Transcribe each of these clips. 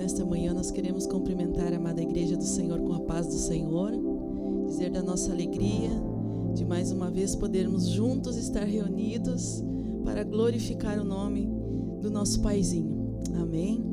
nesta manhã nós queremos cumprimentar a amada Igreja do Senhor com a paz do Senhor, dizer da nossa alegria de mais uma vez podermos juntos estar reunidos para glorificar o nome do nosso Paizinho. Amém?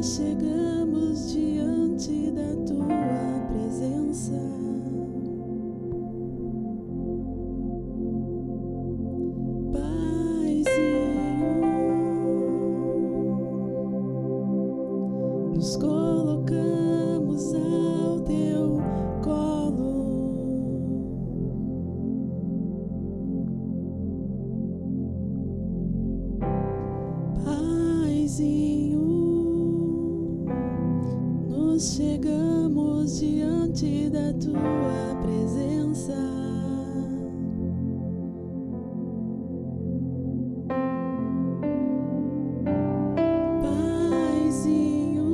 Chegamos diante da tua presença, Paizinho, nos colocamos ao teu colo, Paizinho. Chegamos diante da tua presença, Paizinho,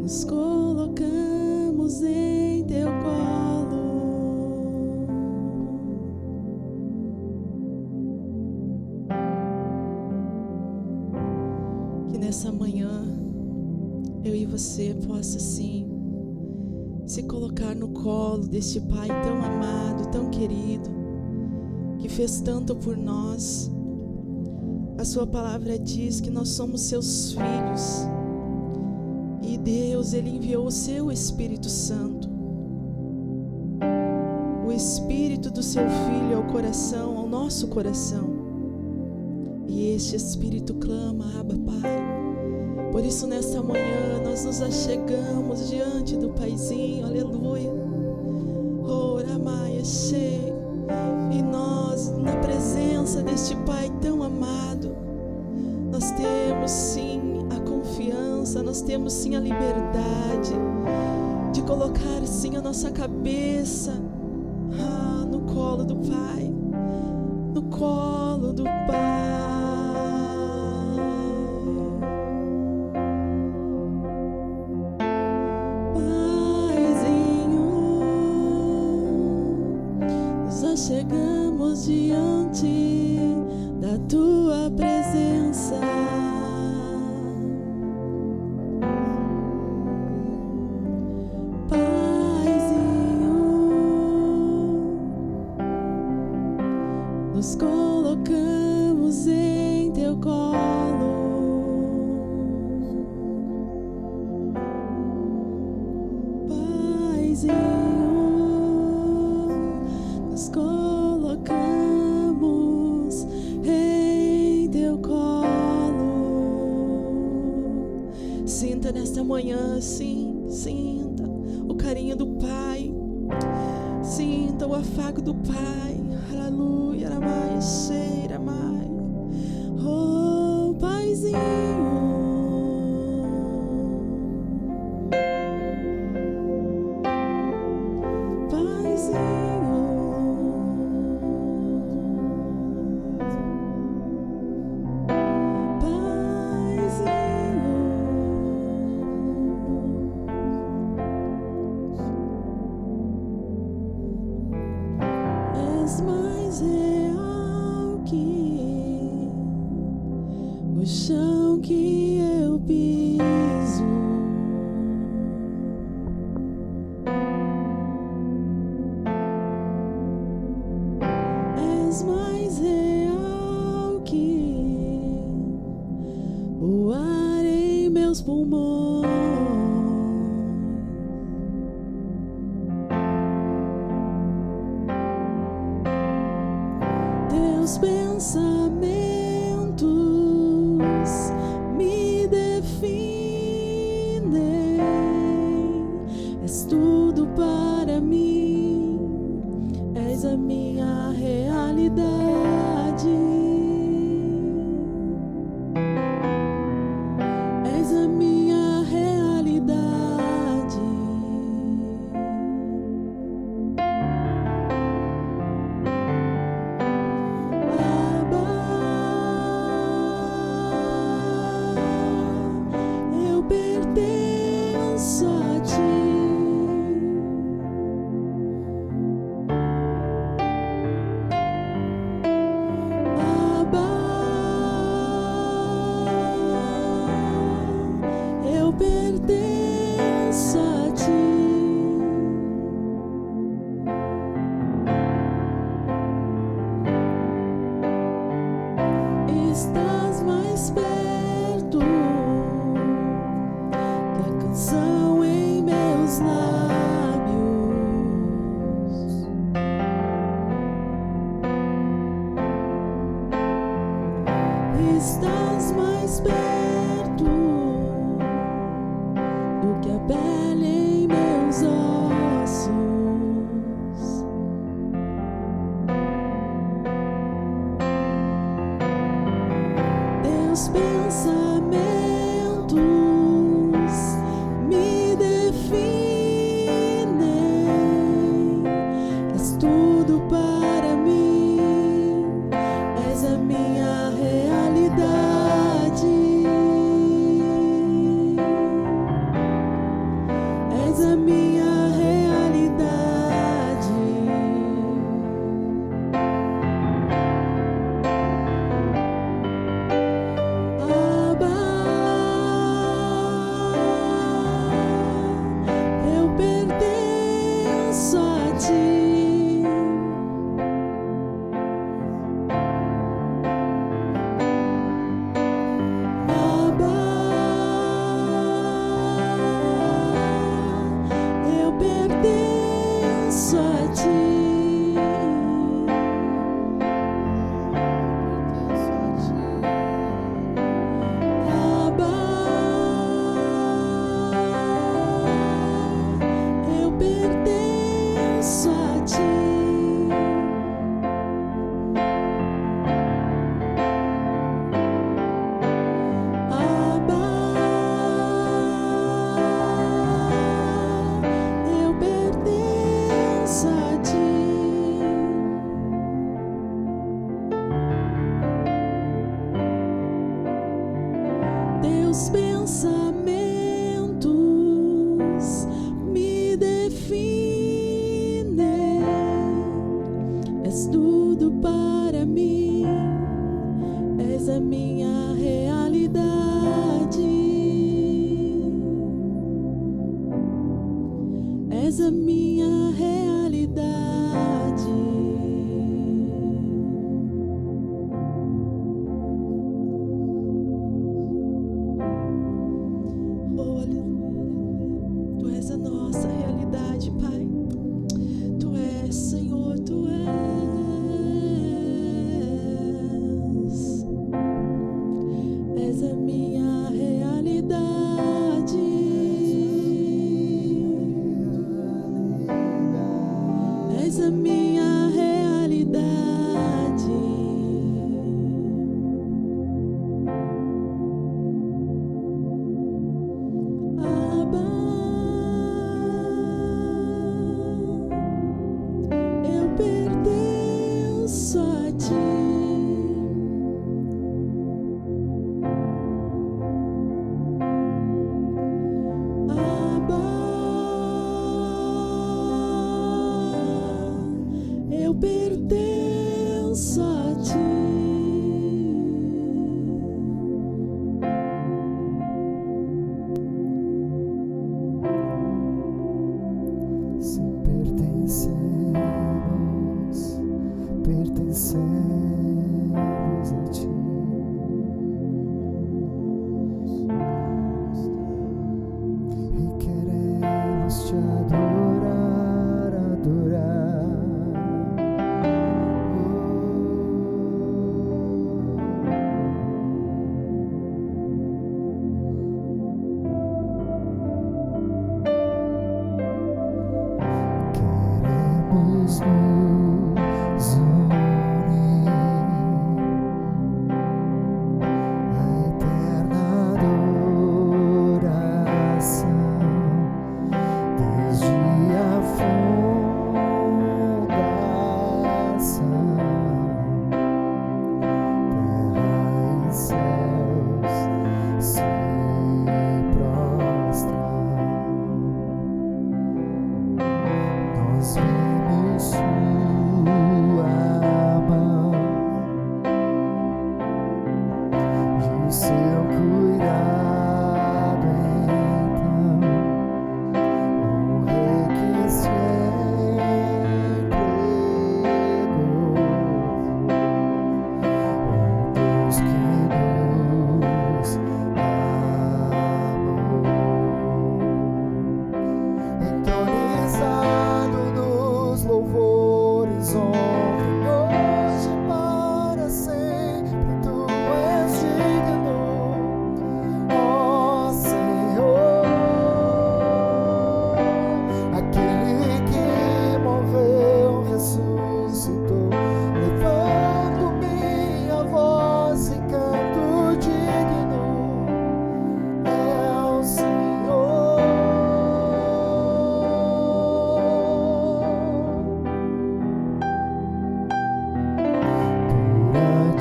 nos colocamos em teu colo. Que nessa manhã eu e você possa sim se colocar no colo deste Pai tão amado, tão querido, que fez tanto por nós. A sua palavra diz que nós somos seus filhos e Deus, Ele enviou o seu Espírito Santo, o Espírito do seu Filho ao coração, ao nosso coração, e este Espírito clama: Abba, Pai. Por isso, nesta manhã, nós nos achegamos diante do Paizinho, aleluia. Oh, Ramaia, cheio. E nós, na presença deste Pai tão amado, nós temos sim a confiança, nós temos sim a liberdade de colocar sim a nossa cabeça no colo do Pai, no colo do Pai. Chegamos diante da tua presença, Paizinho, nos colocamos em teu colo, Paizinho. Colocamos em teu colo. Sinta nesta manhã, sim, sinta o carinho do Pai, sinta o afago do Pai. Aleluia, Ramai, cheira, Ramai. Oh, Paizinho. Mais real que o chão que eu piso, és mais real que o ar em meus pulmões. Teus pensamentos me definem, és tudo para mim, és a minha realidade, és a minha realidade. estás mais perto que a canção em meus lábios. Estás mais perto do que a pele em meus ossos. Teus pensamentos me definem. És tudo para mim, és a minha realidade, és a minha realidade. Abba, eu pertenço a ti. Abba, eu pertenço a ti. Abba, eu pertenço a ti. Abba, eu pertenço a ti. Teus pensamentos me definem. És tudo para mim, és a minha realidade, és a minha realidade. Oh, aleluia. Tu és a nossa realidade, Pai. Tu és, Senhor, tu és. És a minha realidade. És a minha realidade. Abba, eu pertenço a ti. Abba, eu pertenço a ti. Se pertencemos a ti. E queremos te adorar, adorar. Queremos nos unir à eterna adoração, desde a fundação, terra e céus se prostram. Nós vemos sua mão e o seu cuidado, então, o Rei que se entregou, o Deus que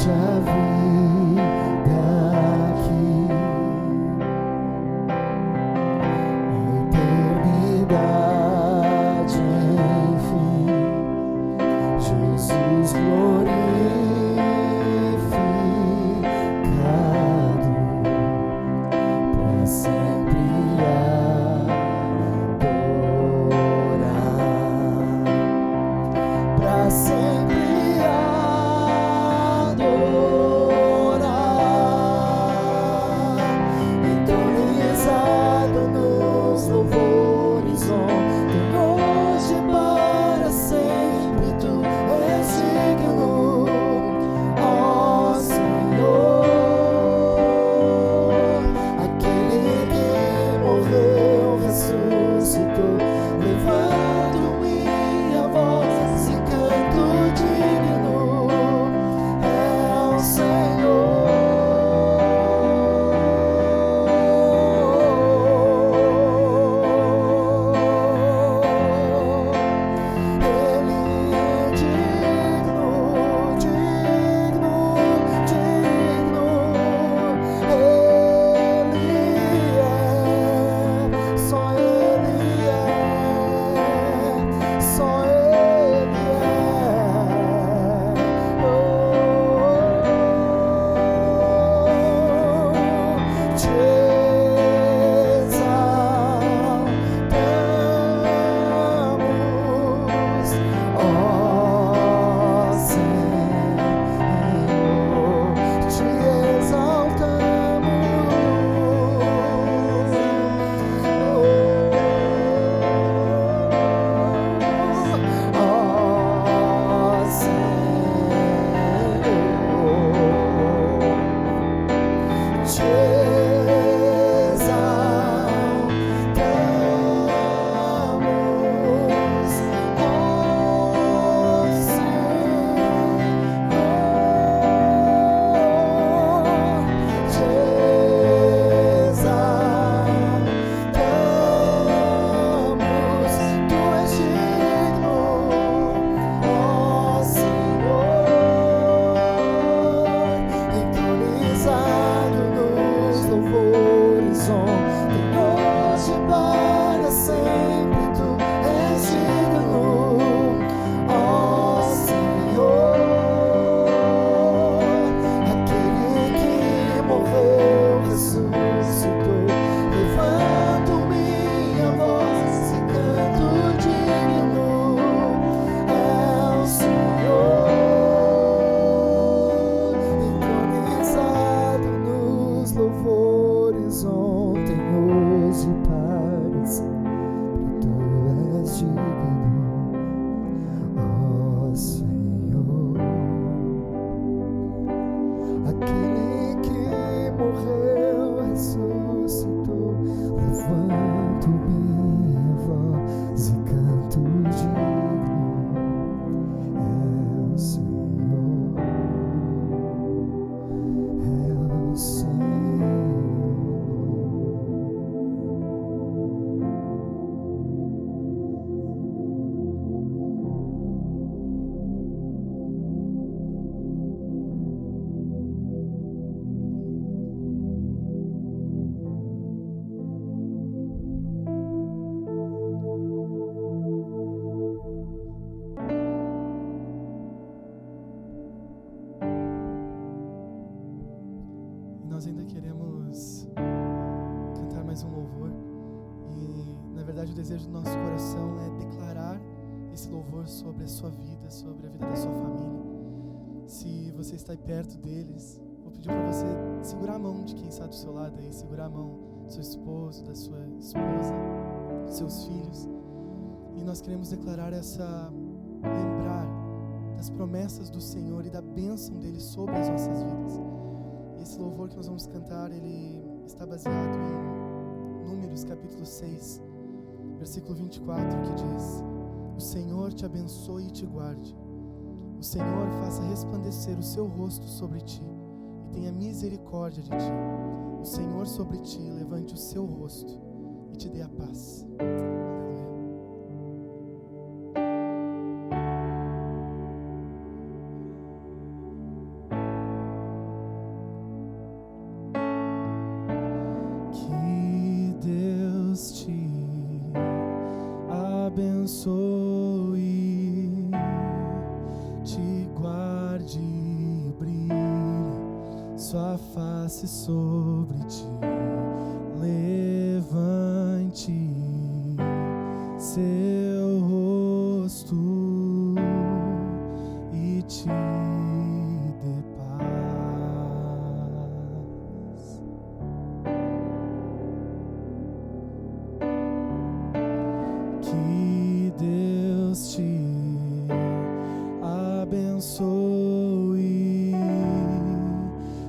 a vida aqui, eternidade, enfim, Jesus glorificado, pra sempre adorar, pra sempre adorar, entronizado nos louvores ontem, hoje, para sempre. Tu és digno, ó Senhor, aquele que morreu, ressuscitou. Levanto minha voz e canto digno é o Senhor. Ele é digno, digno, digno. Ele é, só Ele é, só Ele é. Te exaltamos, ó Senhor, te exaltamos, ó Senhor, te exaltamos, ó Senhor, te exaltamos. Tu és digno, ó Senhor, entronizado nos louvores ontem, hoje, para sempre. Tu és digno, ó Senhor, aquele que morreu, ressuscitou. Levanto minha voz e canto digno é o Senhor, entronizado nos louvores ontem, hoje, para sempre. Tu és digno, ó Senhor, aquele que morreu, ressuscitou. Levanto minha voz e canto digno é o Senhor, é o Senhor. E nós ainda queremos cantar mais um louvor. E, na verdade, o desejo do nosso coração é declarar esse louvor sobre a sua vida, sobre a vida da sua família. Se você está aí perto deles, vou pedir para você segurar a mão de quem está do seu lado aí, segurar a mão do seu esposo, da sua esposa, dos seus filhos. E nós queremos declarar lembrar das promessas do Senhor e da bênção dele sobre as nossas vidas. Esse louvor que nós vamos cantar, ele está baseado em Números capítulo 6, versículo 24, que diz: O Senhor te abençoe e te guarde. O Senhor faça resplandecer o seu rosto sobre ti e tenha misericórdia de ti. O Senhor sobre ti levante o seu rosto e te dê a paz. Aleluia. sua face sobre ti, levante seu rosto e te dê paz. Que Deus te abençoe,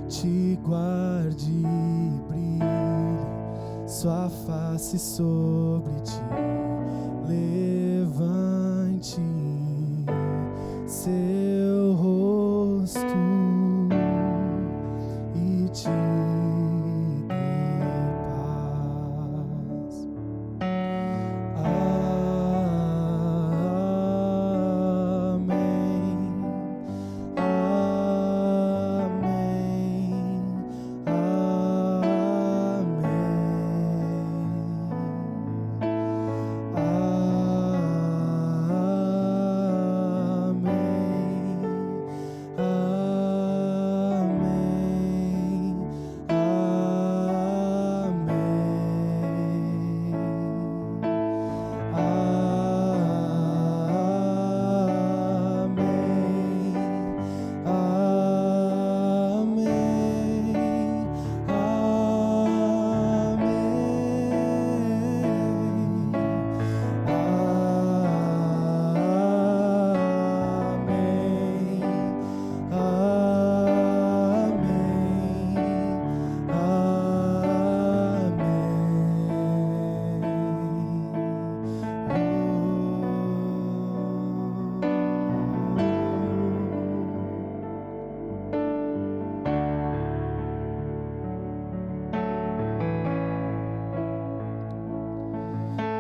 te guarde e brilhe sua face sobre ti, levante seu rosto e te dê paz.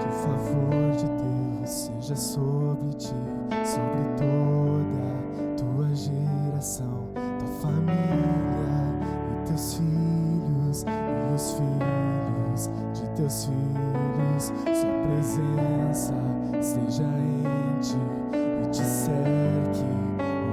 O favor de Deus seja sobre ti, sobre toda tua geração, tua família e teus filhos e os filhos de teus filhos. Sua presença esteja em ti e te cerque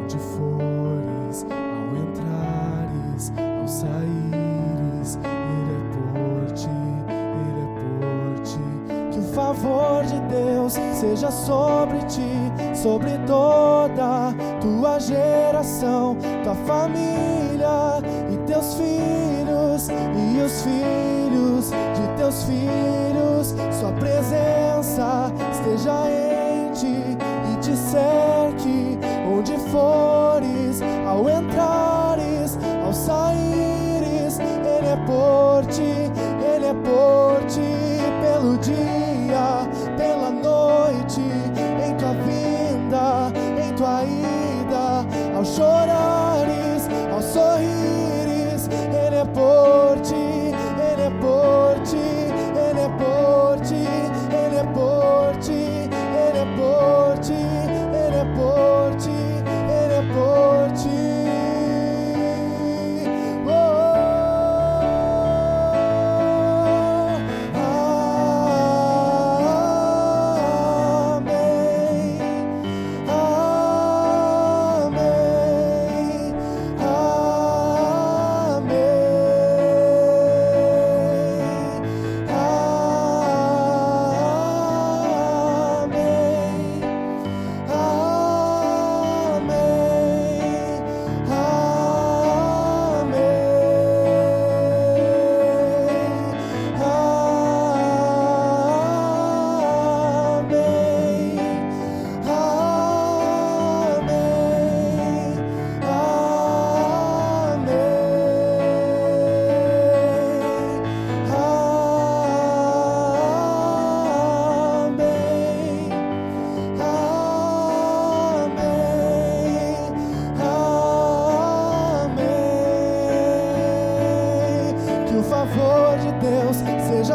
onde fores, ao entrares, ao saíres. Ele é por ti, Ele é por ti. Que o favor de Deus seja sobre ti, sobre toda tua geração, tua família e teus filhos e os filhos de teus filhos. Sua presença esteja em ti e te cerque onde fores, ao entrares, ao saíres. Ele é por ti, Ele é por ti. Pelo dia, pela noite, em tua vinda, em tua ida, ao chorares, ao sorrires. Ele é por ti, Ele é por ti, Ele é por ti, Ele é por ti, Ele é por ti, Ele é por ti, Ele é por ti.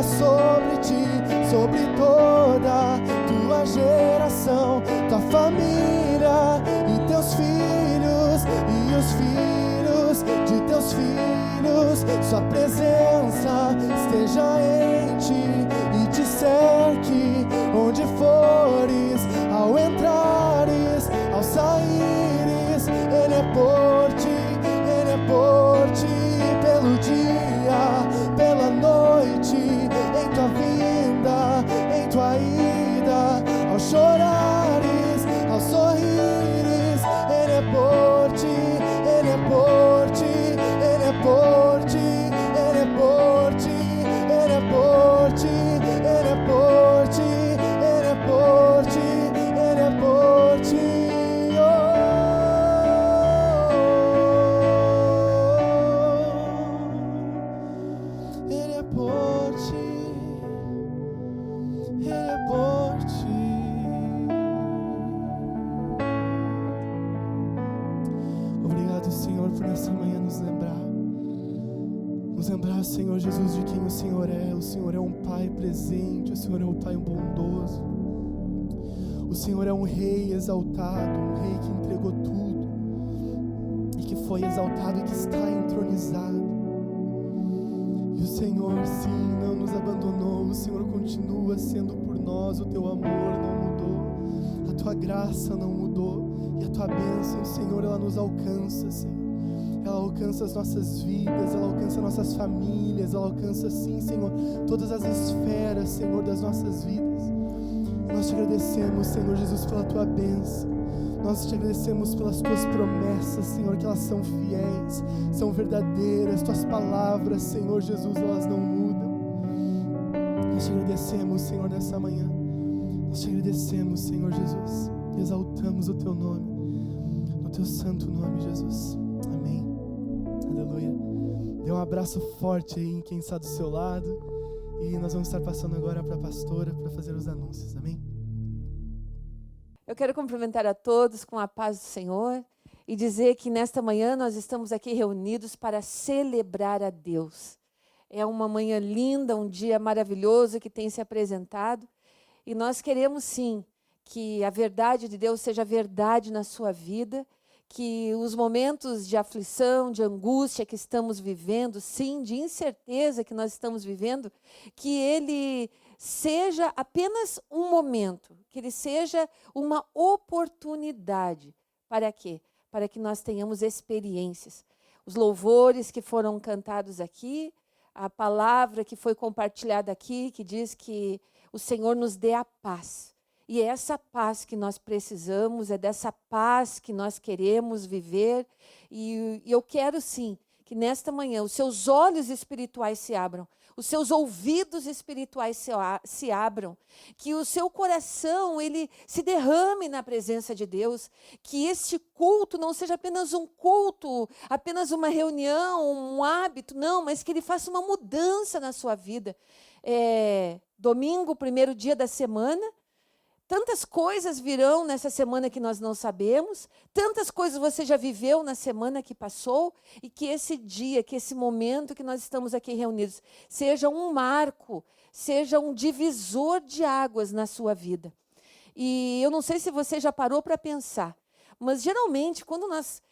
Sobre ti, sobre toda tua geração, tua família e teus filhos e os filhos de teus filhos. Sua presença esteja em ti e te cerque onde fores, ao entrares, ao saíres. Ele é por ti, Ele é por ti. nessa manhã nos lembrar, Senhor Jesus, de quem o Senhor é. O Senhor é um Pai presente, o Senhor é um Pai bondoso. O Senhor é um Rei exaltado, um Rei que entregou tudo e que foi exaltado e que está entronizado. E o Senhor, sim, não nos abandonou. O Senhor continua sendo por nós. O teu amor não mudou, a tua graça não mudou, e a tua bênção, Senhor, ela nos alcança, Senhor. Ela alcança as nossas vidas, ela alcança nossas famílias, ela alcança, sim, Senhor, todas as esferas, Senhor, das nossas vidas. Nós te agradecemos, Senhor Jesus, pela tua bênção. Nós te agradecemos pelas tuas promessas, Senhor, que elas são fiéis, são verdadeiras. Tuas palavras, Senhor Jesus, elas não mudam. Nós te agradecemos, Senhor, nessa manhã. Nós te agradecemos, Senhor Jesus, e exaltamos o teu nome, no teu santo nome, Jesus. Amém. Aleluia. Dê um abraço forte aí em quem está do seu lado. E nós vamos estar passando agora para a pastora para fazer os anúncios. Amém? Eu quero cumprimentar a todos com a paz do Senhor e dizer que nesta manhã nós estamos aqui reunidos para celebrar a Deus. É uma manhã linda, um dia maravilhoso que tem se apresentado, e nós queremos sim que a verdade de Deus seja verdade na sua vida, que os momentos de aflição, de angústia que estamos vivendo, sim, de incerteza que nós estamos vivendo, que ele seja apenas um momento, que ele seja uma oportunidade. Para quê? Para que nós tenhamos experiências. Os louvores que foram cantados aqui, a palavra que foi compartilhada aqui, que diz que o Senhor nos dê a paz. E é essa paz que nós precisamos, é dessa paz que nós queremos viver. E eu quero sim que nesta manhã os seus olhos espirituais se abram, os seus ouvidos espirituais se abram, que o seu coração ele se derrame na presença de Deus, que este culto não seja apenas um culto, apenas uma reunião, um hábito, não, mas que ele faça uma mudança na sua vida. Domingo, primeiro dia da semana, tantas coisas virão nessa semana que nós não sabemos, tantas coisas você já viveu na semana que passou, e que esse dia, que esse momento que nós estamos aqui reunidos, seja um marco, seja um divisor de águas na sua vida. E eu não sei se você já parou para pensar, mas geralmente quando nós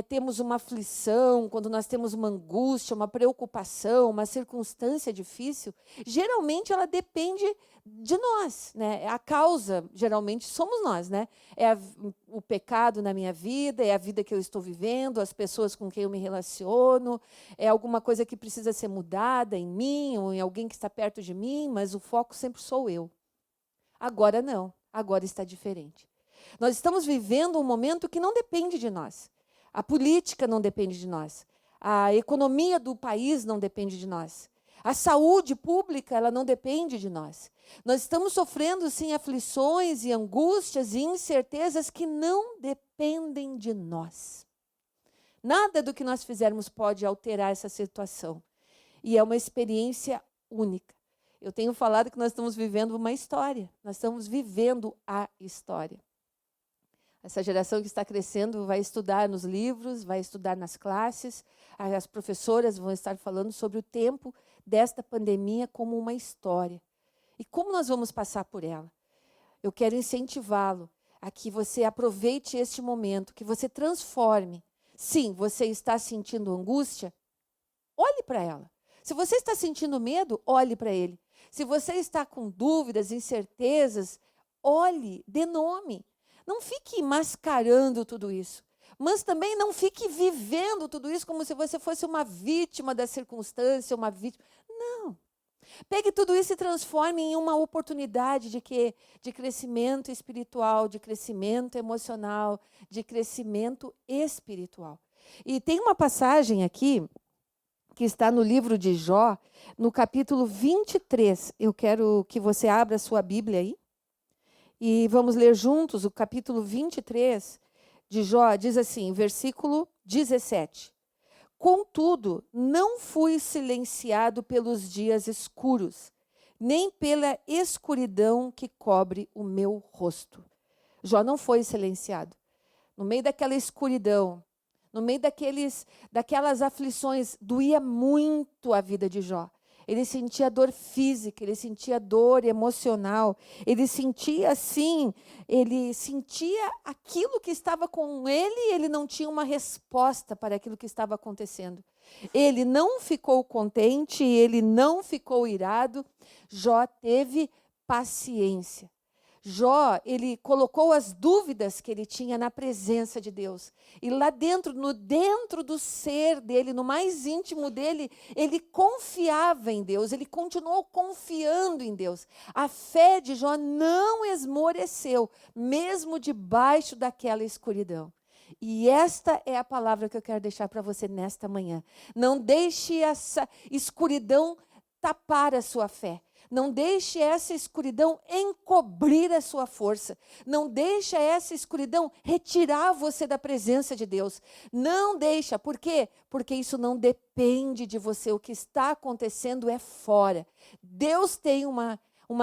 temos uma aflição, quando nós temos uma angústia, uma preocupação, uma circunstância difícil, geralmente ela depende de nós, né? A causa, geralmente, somos nós, né? O pecado na minha vida, é a vida que eu estou vivendo, as pessoas com quem eu me relaciono, é alguma coisa que precisa ser mudada em mim ou em alguém que está perto de mim, mas o foco sempre sou eu. Agora não, agora está diferente. Nós estamos vivendo um momento que não depende de nós. A política não depende de nós. A economia do país não depende de nós. A saúde pública, ela não depende de nós. Nós estamos sofrendo, sim, aflições e angústias e incertezas que não dependem de nós. Nada do que nós fizermos pode alterar essa situação. E é uma experiência única. Eu tenho falado que nós estamos vivendo uma história. Nós estamos vivendo a história. Essa geração que está crescendo vai estudar nos livros, vai estudar nas classes. As professoras vão estar falando sobre o tempo desta pandemia como uma história. E como nós vamos passar por ela? Eu quero incentivá-lo a que você aproveite este momento, que você transforme. Sim, você está sentindo angústia? Olhe para ela. Se você está sentindo medo, olhe para ele. Se você está com dúvidas, incertezas, olhe, dê nome. Não fique mascarando tudo isso, mas também não fique vivendo tudo isso como se você fosse uma vítima da circunstância, uma vítima. Não. Pegue tudo isso e transforme em uma oportunidade de crescimento espiritual, de crescimento emocional, de crescimento espiritual. E tem uma passagem aqui que está no livro de Jó, no capítulo 23. Eu quero que você abra a sua Bíblia aí. E vamos ler juntos o capítulo 23 de Jó, diz assim, versículo 17. Contudo, não fui silenciado pelos dias escuros, nem pela escuridão que cobre o meu rosto. Jó não foi silenciado. No meio daquela escuridão, no meio daquelas aflições, doía muito a vida de Jó. Ele sentia dor física, ele sentia dor emocional, ele sentia aquilo que estava com ele e ele não tinha uma resposta para aquilo que estava acontecendo. Ele não ficou contente, ele não ficou irado, Jó teve paciência. Jó, ele colocou as dúvidas que ele tinha na presença de Deus. E lá dentro do ser dele, no mais íntimo dele, ele confiava em Deus, ele continuou confiando em Deus. A fé de Jó não esmoreceu, mesmo debaixo daquela escuridão. E esta é a palavra que eu quero deixar para você nesta manhã. Não deixe essa escuridão tapar a sua fé. Não deixe essa escuridão encobrir a sua força. Não deixe essa escuridão retirar você da presença de Deus. Não deixa. Por quê? Porque isso não depende de você. O que está acontecendo é fora. Deus tem uma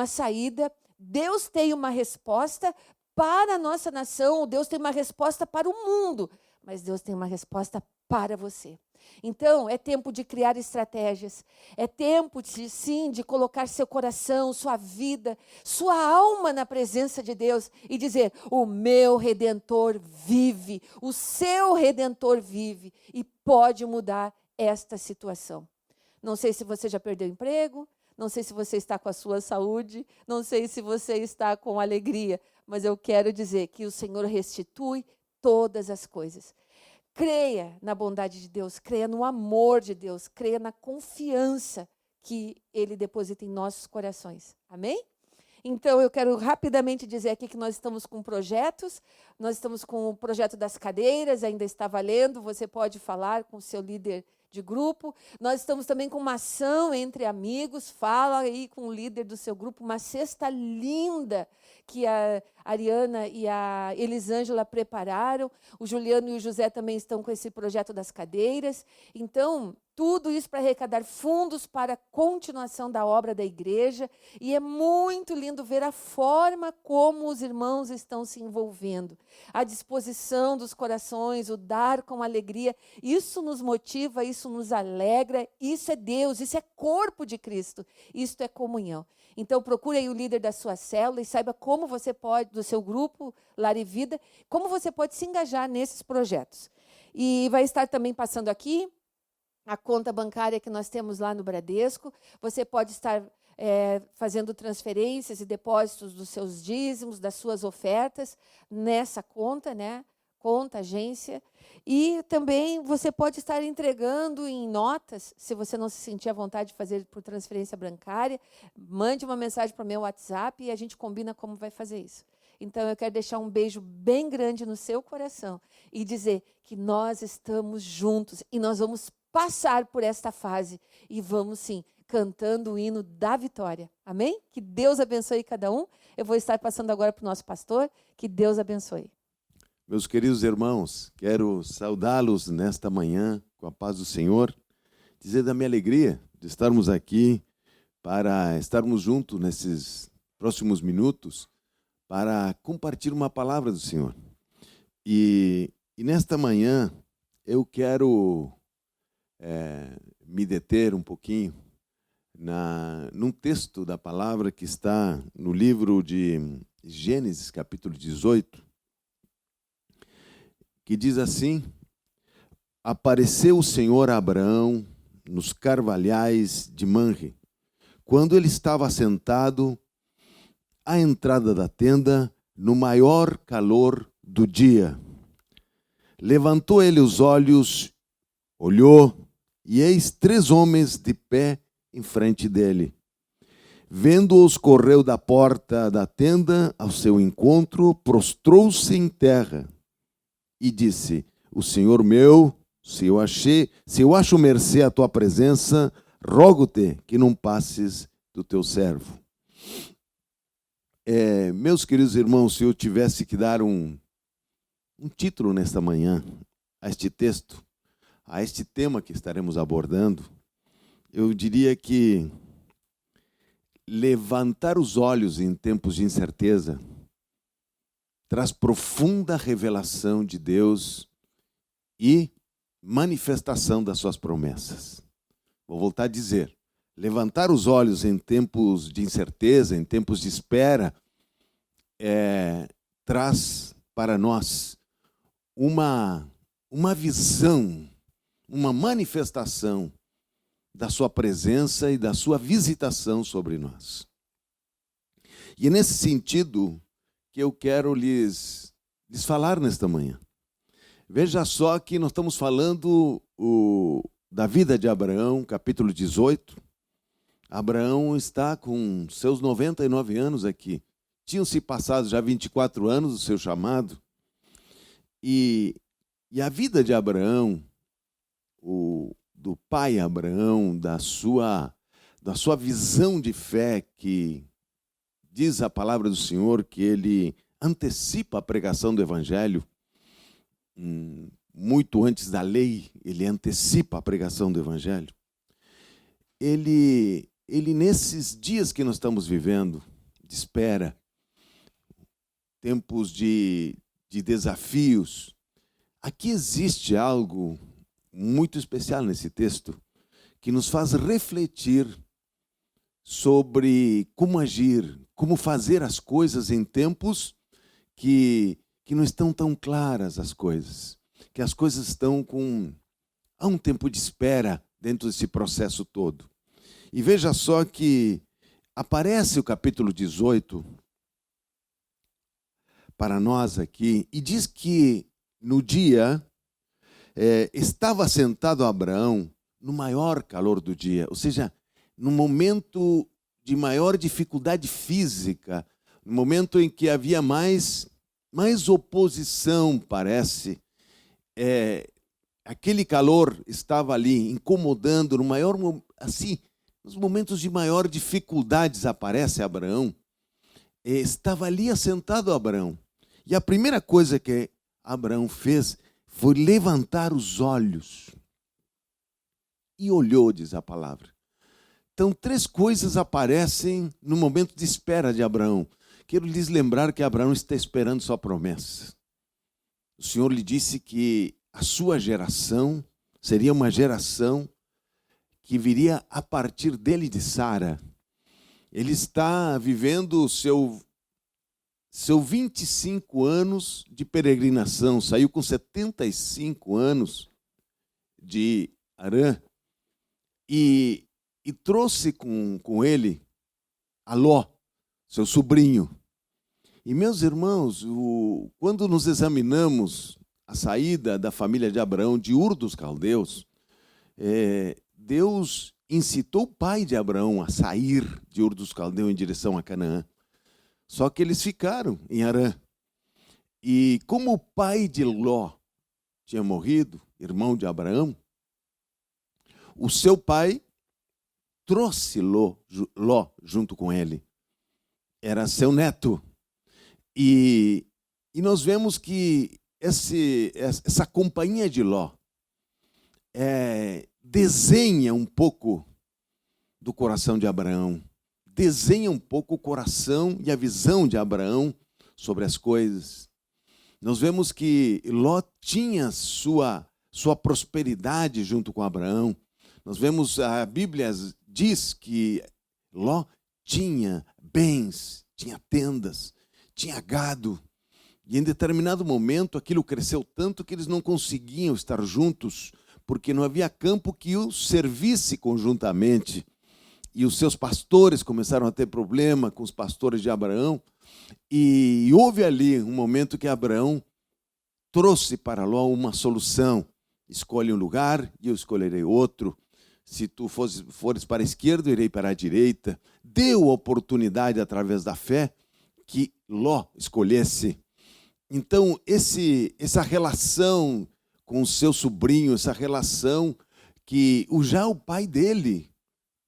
saída. Deus tem uma resposta para a nossa nação. Deus tem uma resposta para o mundo. Mas Deus tem uma resposta para você. Então, é tempo de criar estratégias, é tempo, de colocar seu coração, sua vida, sua alma na presença de Deus e dizer, o meu Redentor vive, o seu Redentor vive e pode mudar esta situação. Não sei se você já perdeu o emprego, não sei se você está com a sua saúde, não sei se você está com alegria, mas eu quero dizer que o Senhor restitui todas as coisas. Creia na bondade de Deus, creia no amor de Deus, creia na confiança que Ele deposita em nossos corações. Amém? Então, eu quero rapidamente dizer aqui que nós estamos com projetos, nós estamos com o projeto das cadeiras, ainda está valendo, você pode falar com o seu líder de grupo. Nós estamos também com uma ação entre amigos, fala aí com o líder do seu grupo, uma cesta linda que a Ariana e a Elisângela prepararam. O Juliano e o José também estão com esse projeto das cadeiras. Então, tudo isso para arrecadar fundos para a continuação da obra da igreja. E é muito lindo ver a forma como os irmãos estão se envolvendo. A disposição dos corações, o dar com alegria. Isso nos motiva, isso nos alegra. Isso é Deus, isso é corpo de Cristo. Isso é comunhão. Então, procure aí o líder da sua célula e saiba como você pode, do seu grupo, Lar e Vida, como você pode se engajar nesses projetos. E vai estar também passando aqui a conta bancária que nós temos lá no Bradesco. Você pode estar fazendo transferências e depósitos dos seus dízimos, das suas ofertas, nessa conta, né? Conta, agência. E também você pode estar entregando em notas, se você não se sentir à vontade de fazer por transferência bancária, mande uma mensagem para o meu WhatsApp e a gente combina como vai fazer isso. Então, eu quero deixar um beijo bem grande no seu coração e dizer que nós estamos juntos e nós vamos passar por esta fase e vamos, sim, cantando o hino da vitória. Amém? Que Deus abençoe cada um. Eu vou estar passando agora para o nosso pastor. Que Deus abençoe. Meus queridos irmãos, quero saudá-los nesta manhã com a paz do Senhor, dizer da minha alegria de estarmos aqui para estarmos juntos nesses próximos minutos para compartilhar uma palavra do Senhor. E nesta manhã eu quero me deter um pouquinho num texto da palavra que está no livro de Gênesis, capítulo 18, que diz assim: apareceu o Senhor a Abraão nos carvalhais de Manre, quando ele estava sentado à entrada da tenda, no maior calor do dia. Levantou ele os olhos, olhou, e eis 3 homens de pé em frente dele. Vendo-os, correu da porta da tenda ao seu encontro, prostrou-se em terra e disse: o Senhor meu, se eu acho mercê à tua presença, rogo-te que não passes do teu servo. Meus queridos irmãos, se eu tivesse que dar um título nesta manhã a este texto, a este tema que estaremos abordando, eu diria que levantar os olhos em tempos de incerteza traz profunda revelação de Deus e manifestação das suas promessas. Vou voltar a dizer, levantar os olhos em tempos de incerteza, em tempos de espera, traz para nós uma visão, uma manifestação da sua presença e da sua visitação sobre nós. E é nesse sentido que eu quero lhes falar nesta manhã. Veja só que nós estamos falando da vida de Abraão, capítulo 18. Abraão está com seus 99 anos aqui. Tinham se passado já 24 anos do seu chamado. E a vida de Abraão, do pai Abraão, da sua visão de fé, que diz a palavra do Senhor que ele antecipa a pregação do Evangelho, muito antes da lei, ele antecipa a pregação do Evangelho. Ele nesses dias que nós estamos vivendo, de espera, tempos de desafios, aqui existe algo muito especial nesse texto, que nos faz refletir sobre como agir, como fazer as coisas em tempos que não estão tão claras as coisas, que as coisas estão há um tempo de espera dentro desse processo todo. E veja só que aparece o capítulo 18 para nós aqui, e diz que no dia estava sentado Abraão no maior calor do dia, ou seja, no momento de maior dificuldade física, no momento em que havia mais oposição, parece. Aquele calor estava ali incomodando, nos momentos de maior dificuldades aparece Abraão. Estava ali assentado Abraão. E a primeira coisa que Abraão fez foi levantar os olhos. E olhou, diz a palavra. Então, 3 coisas aparecem no momento de espera de Abraão. Quero lhes lembrar que Abraão está esperando sua promessa. O Senhor lhe disse que a sua geração seria uma geração que viria a partir dele, de Sara. Ele está vivendo o seu 25 anos de peregrinação. Saiu com 75 anos de Harã e trouxe com ele a Ló, seu sobrinho. E, meus irmãos, quando nos examinamos a saída da família de Abraão de Ur dos Caldeus, Deus incitou o pai de Abraão a sair de Ur dos Caldeus em direção a Canaã. Só que eles ficaram em Harã. E como o pai de Ló tinha morrido, irmão de Abraão, o seu pai trouxe Ló junto com ele. Era seu neto. E nós vemos que essa companhia de Ló desenha um pouco do coração de Abraão, desenha um pouco o coração e a visão de Abraão sobre as coisas. Nós vemos que Ló tinha sua prosperidade junto com Abraão. Nós vemos, a Bíblia diz que Ló tinha bens, tinha tendas, tinha gado. E em determinado momento aquilo cresceu tanto que eles não conseguiam estar juntos, porque não havia campo que os servisse conjuntamente. E os seus pastores começaram a ter problema com os pastores de Abraão. E houve ali um momento que Abraão trouxe para Ló uma solução. Escolhe um lugar e eu escolherei outro. Se tu fores para a esquerda, eu irei para a direita. Deu oportunidade, através da fé, que Ló escolhesse. Então, essa relação com o seu sobrinho, essa relação que já o pai dele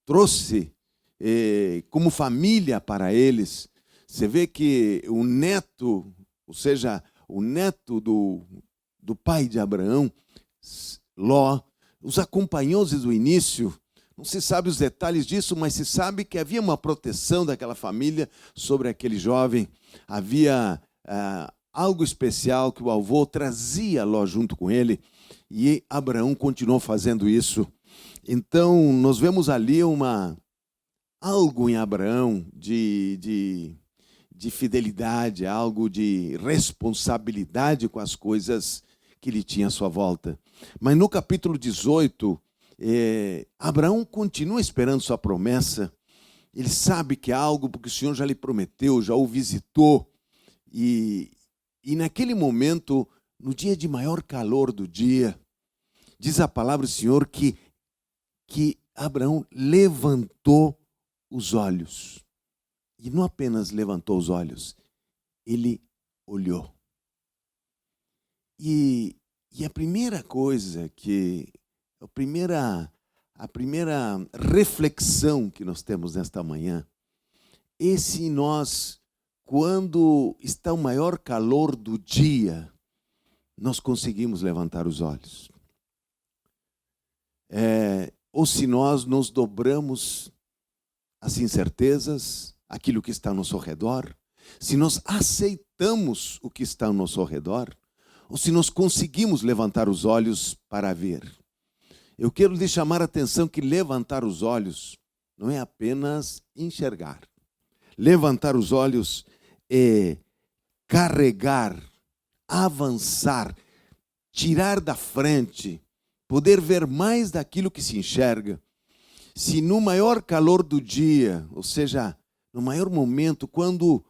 trouxe como família para eles. Você vê que o neto, ou seja, o neto do pai de Abraão, Ló, os acompanhou desde o início. Não se sabe os detalhes disso, mas se sabe que havia uma proteção daquela família sobre aquele jovem. Havia algo especial que o avô trazia Ló junto com ele. E Abraão continuou fazendo isso. Então, nós vemos ali algo em Abraão de fidelidade, algo de responsabilidade com as coisas que ele tinha à sua volta. Mas no capítulo 18, Abraão continua esperando sua promessa. Ele sabe que é algo porque o Senhor já lhe prometeu, já o visitou. E naquele momento, no dia de maior calor do dia, diz a palavra do Senhor que Abraão levantou os olhos. E não apenas levantou os olhos, ele olhou. E a primeira coisa a primeira reflexão que nós temos nesta manhã é se nós, quando está o maior calor do dia, nós conseguimos levantar os olhos. Ou se nós nos dobramos às incertezas, aquilo que está ao nosso redor, se nós aceitamos o que está ao nosso redor, ou se nós conseguimos levantar os olhos para ver. Eu quero lhe chamar a atenção que levantar os olhos não é apenas enxergar. Levantar os olhos é carregar, avançar, tirar da frente, poder ver mais daquilo que se enxerga. Se no maior calor do dia, ou seja, no maior momento, quando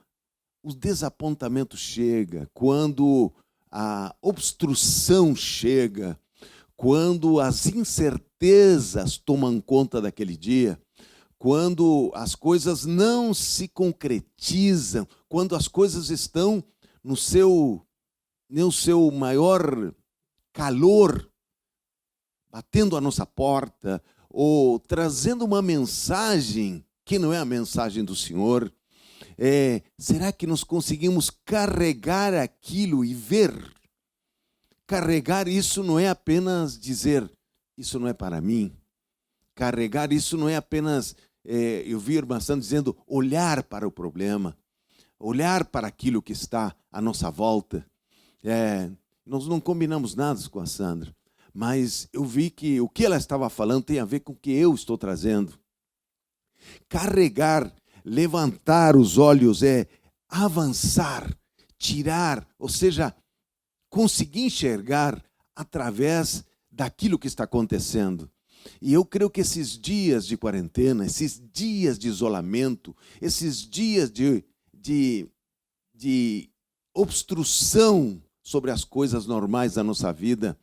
o desapontamento chega, quando a obstrução chega, quando as incertezas tomam conta daquele dia, quando as coisas não se concretizam, quando as coisas estão no seu maior calor, batendo a nossa porta, ou trazendo uma mensagem que não é a mensagem do Senhor, será que nós conseguimos carregar aquilo e ver? Carregar isso não é apenas dizer, isso não é para mim. Carregar isso não é apenas, eu vi a irmã Sandra dizendo, olhar para o problema, olhar para aquilo que está à nossa volta. Nós não combinamos nada com a Sandra, mas eu vi que o que ela estava falando tem a ver com o que eu estou trazendo. Carregar, levantar os olhos é avançar, tirar, ou seja, conseguir enxergar através daquilo que está acontecendo. E eu creio que esses dias de quarentena, esses dias de isolamento, esses dias de obstrução sobre as coisas normais da nossa vida,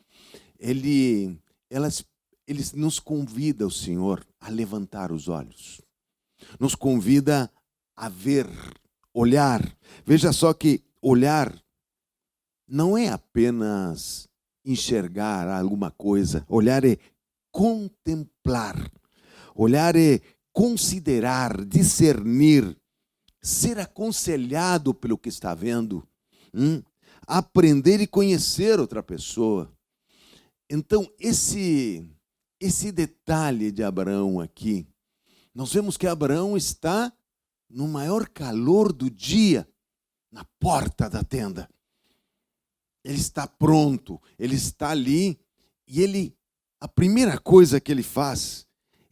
eles nos convida, o Senhor, a levantar os olhos. Nos convida a ver, olhar. Veja só que olhar não é apenas enxergar alguma coisa. Olhar é contemplar. Olhar é considerar, discernir, ser aconselhado pelo que está vendo, aprender e conhecer outra pessoa. Então, esse detalhe de Abraão aqui, nós vemos que Abraão está no maior calor do dia, na porta da tenda. Ele está pronto, ele está ali, e a primeira coisa que ele faz,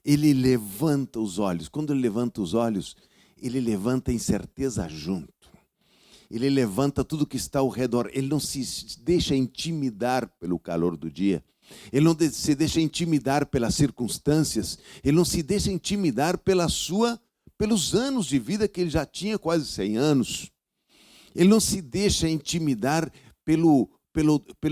ele levanta os olhos. Quando ele levanta os olhos, ele levanta a incerteza junto. Ele levanta tudo que está ao redor. Ele não se deixa intimidar pelo calor do dia. Ele não se deixa intimidar pelas circunstâncias. Ele não se deixa intimidar pelos anos de vida que ele já tinha, quase 100 anos. Ele não se deixa intimidar pelo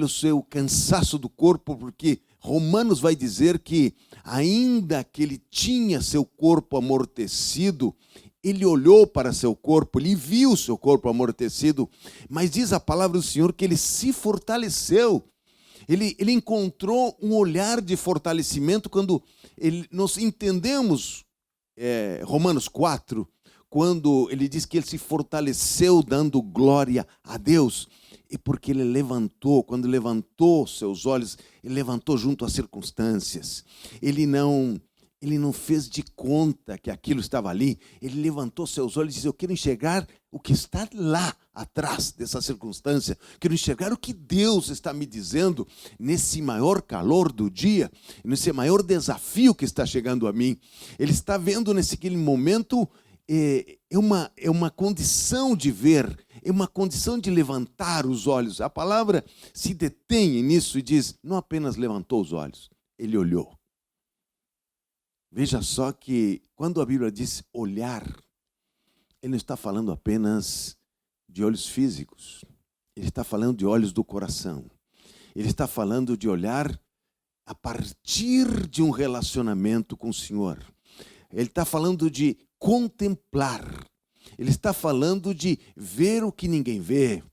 seu cansaço do corpo, porque Romanos vai dizer que ainda que ele tinha seu corpo amortecido, ele olhou para seu corpo, ele viu seu corpo amortecido, mas diz a palavra do Senhor que ele se fortaleceu. Ele encontrou um olhar de fortalecimento quando nós entendemos Romanos 4, quando ele diz que ele se fortaleceu dando glória a Deus. E porque ele levantou, quando levantou seus olhos, ele levantou junto às circunstâncias. Ele não ele não fez de conta que aquilo estava ali. Ele levantou seus olhos e disse: eu quero enxergar o que está lá atrás dessa circunstância. Quero enxergar o que Deus está me dizendo nesse maior calor do dia, nesse maior desafio que está chegando a mim. Ele está vendo naquele momento, é uma condição de ver, é uma condição de levantar os olhos. A palavra se detém nisso e diz: não apenas levantou os olhos, ele olhou. Veja só que quando a Bíblia diz olhar, ele não está falando apenas de olhos físicos. Ele está falando de olhos do coração. Ele está falando de olhar a partir de um relacionamento com o Senhor. Ele está falando de contemplar. Ele está falando de ver o que ninguém vê.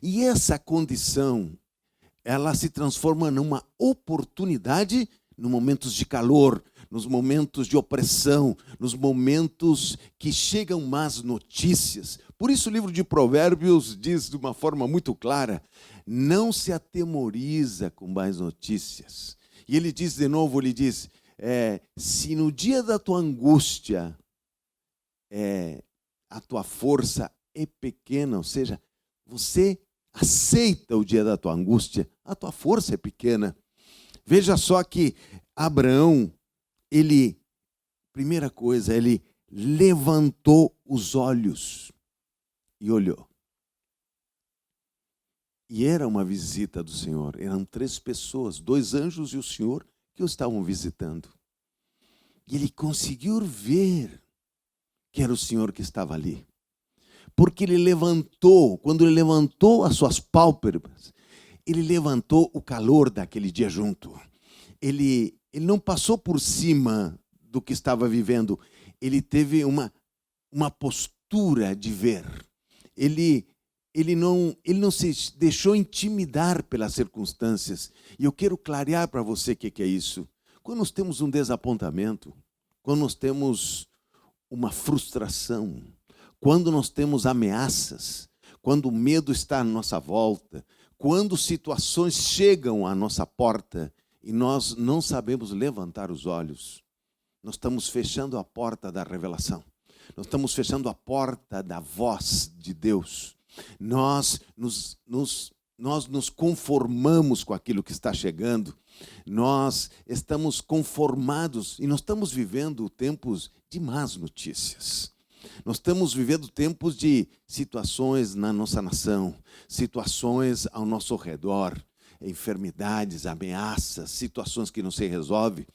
E essa condição, ela se transforma numa oportunidade nos momentos de calor, nos momentos de opressão, nos momentos que chegam más notícias. Por isso o livro de Provérbios diz de uma forma muito clara: não se atemoriza com más notícias. E ele diz de novo, ele diz, se no dia da tua angústia a tua força é pequena, ou seja, você aceita o dia da tua angústia, a tua força é pequena. Veja só que Abraão, primeira coisa, ele levantou os olhos e olhou. E era uma visita do Senhor. Eram 3 pessoas, 2 anjos e o Senhor, que o estavam visitando. E ele conseguiu ver que era o Senhor que estava ali. Porque ele levantou, quando ele levantou as suas pálpebras, ele levantou o calor daquele dia junto. Ele não passou por cima do que estava vivendo. Ele teve uma postura de ver. Ele não se deixou intimidar pelas circunstâncias. E eu quero clarear para você o que é isso. Quando nós temos um desapontamento, quando nós temos uma frustração, quando nós temos ameaças, quando o medo está à nossa volta, quando situações chegam à nossa porta e nós não sabemos levantar os olhos, nós estamos fechando a porta da revelação. Nós estamos fechando a porta da voz de Deus. Nós nos conformamos com aquilo que está chegando. Nós estamos conformados e nós estamos vivendo tempos de más notícias. Nós estamos vivendo tempos de situações na nossa nação, situações ao nosso redor, enfermidades, ameaças, situações que não se resolvem,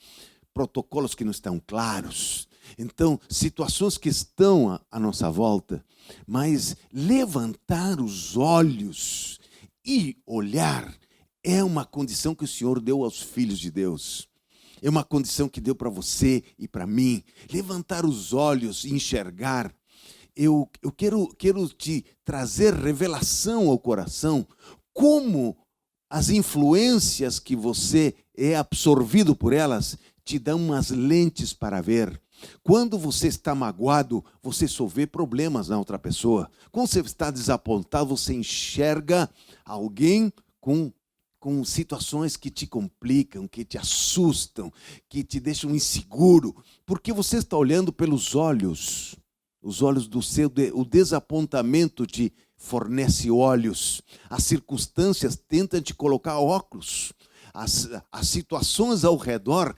protocolos que não estão claros. Então, situações que estão à nossa volta, mas levantar os olhos e olhar é uma condição que o Senhor deu aos filhos de Deus. É uma condição que deu para você e para mim. Levantar os olhos e enxergar. Eu quero te trazer revelação ao coração, como as influências que você é absorvido por elas te dão umas lentes para ver. Quando você está magoado, você só vê problemas na outra pessoa. Quando você está desapontado, você enxerga alguém com situações que te complicam, que te assustam, que te deixam inseguro, porque você está olhando pelos olhos. Os olhos do seu, o desapontamento te fornece olhos. As circunstâncias tentam te colocar óculos. As situações ao redor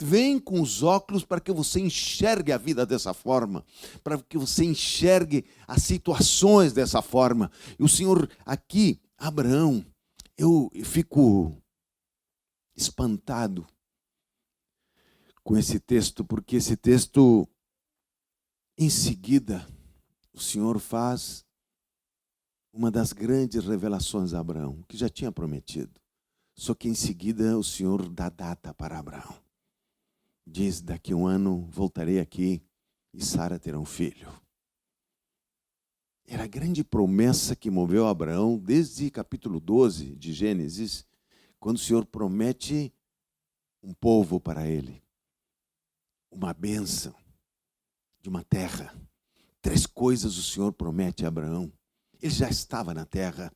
vêm com os óculos para que você enxergue a vida dessa forma, para que você enxergue as situações dessa forma. E o Senhor aqui, Abraão, eu fico espantado com esse texto, porque esse texto, em seguida, o Senhor faz uma das grandes revelações a Abraão, que já tinha prometido. Só que em seguida o Senhor dá data para Abraão. Diz: daqui a 1 ano voltarei aqui e Sara terá um filho. Era a grande promessa que moveu Abraão desde capítulo 12 de Gênesis, quando o Senhor promete um povo para ele, uma bênção de uma terra. 3 coisas o Senhor promete a Abraão. Ele já estava na terra,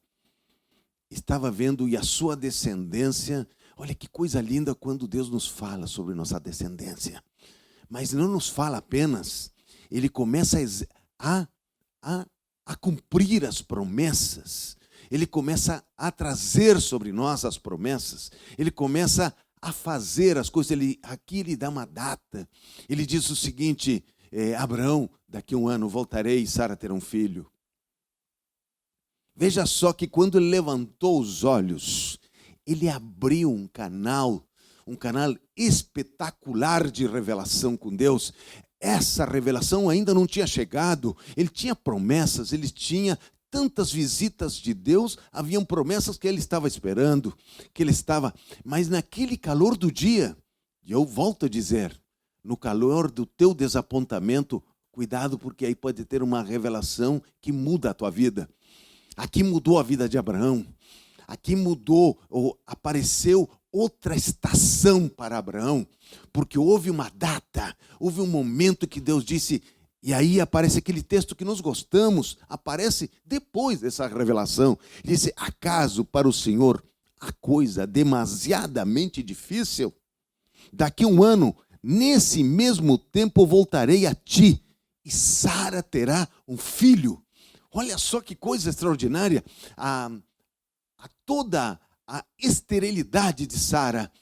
estava vendo, e a sua descendência Olha que coisa linda quando Deus nos fala sobre nossa descendência. Mas não nos fala apenas, Ele começa a cumprir as promessas. Ele começa a trazer sobre nós as promessas. Ele começa a fazer as coisas. Aqui ele dá uma data. Ele diz o seguinte: Abraão, daqui a 1 ano voltarei e Sara terá um filho. Veja só que quando ele levantou os olhos, ele abriu um canal espetacular de revelação com Deus. Essa revelação ainda não tinha chegado. Ele tinha promessas, ele tinha tantas visitas de Deus, haviam promessas que ele estava esperando, mas naquele calor do dia, e eu volto a dizer, no calor do teu desapontamento, cuidado, porque aí pode ter uma revelação que muda a tua vida. Aqui mudou a vida de Abraão. Aqui apareceu outra estação para Abraão, porque houve uma data, houve um momento que Deus disse, e aí aparece aquele texto que nós gostamos, aparece depois dessa revelação. Disse: acaso para o Senhor a coisa demasiadamente difícil? Daqui a 1 ano, nesse mesmo tempo voltarei a ti, e Sara terá um filho. Olha só que coisa extraordinária. Toda a esterilidade de Sara,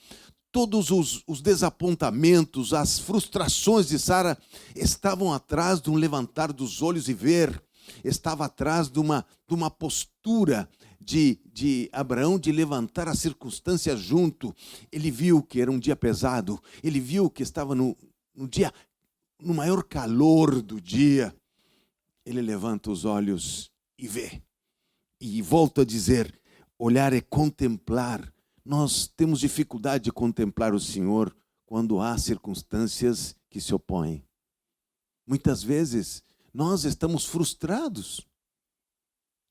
todos os desapontamentos, as frustrações de Sara estavam atrás de um levantar dos olhos e ver, estava atrás de uma postura de Abraão de levantar as circunstâncias junto. Ele viu que era um dia pesado, ele viu que estava no maior calor do dia. Ele levanta os olhos e vê. E volto a dizer, olhar é contemplar. Nós temos dificuldade de contemplar o Senhor quando há circunstâncias que se opõem. Muitas vezes nós estamos frustrados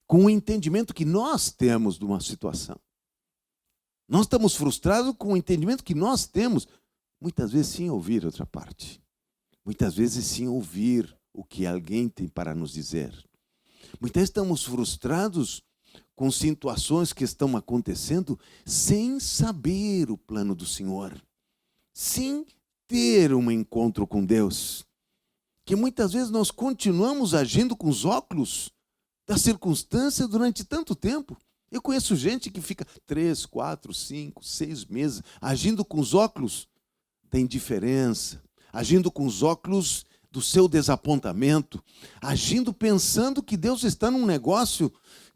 com o entendimento que nós temos de uma situação. Nós estamos frustrados com o entendimento que nós temos, muitas vezes sem ouvir outra parte. Muitas vezes sem ouvir o que alguém tem para nos dizer. Muitas vezes estamos frustrados com situações que estão acontecendo sem saber o plano do Senhor, sem ter um encontro com Deus. Que muitas vezes nós continuamos agindo com os óculos da circunstância durante tanto tempo. Eu conheço gente que fica 3, 4, 5, 6 meses agindo com os óculos da indiferença, agindo com os óculos do seu desapontamento, agindo pensando que Deus está num negócio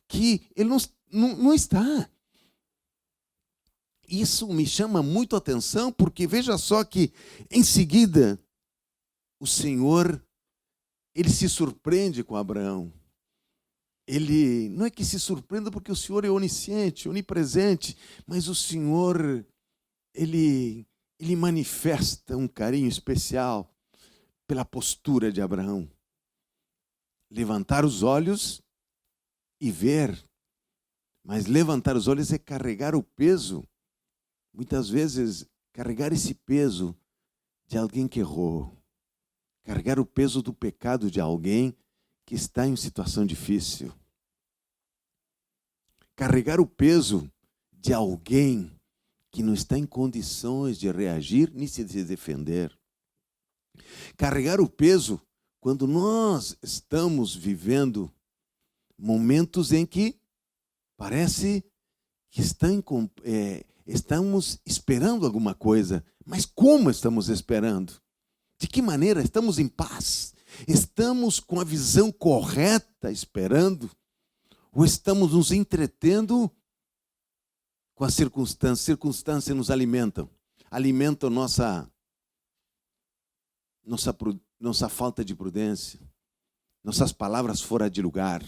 que Ele não está. Isso me chama muito a atenção, porque veja só que em seguida o Senhor, Ele se surpreende com Abraão. Ele não é que se surpreenda porque o Senhor é onisciente, onipresente, mas o Senhor, Ele manifesta um carinho especial pela postura de Abraão. Levantar os olhos e ver. Mas levantar os olhos é carregar o peso. Muitas vezes, carregar esse peso de alguém que errou. Carregar o peso do pecado de alguém que está em situação difícil. Carregar o peso de alguém que não está em condições de reagir nem se defender. Carregar o peso quando nós estamos vivendo momentos em que parece que estamos esperando alguma coisa. Mas como estamos esperando? De que maneira? Estamos em paz? Estamos com a visão correta esperando? Ou estamos nos entretendo com as circunstâncias? Circunstâncias nos alimentam. Alimentam nossa falta de prudência. Nossas palavras fora de lugar.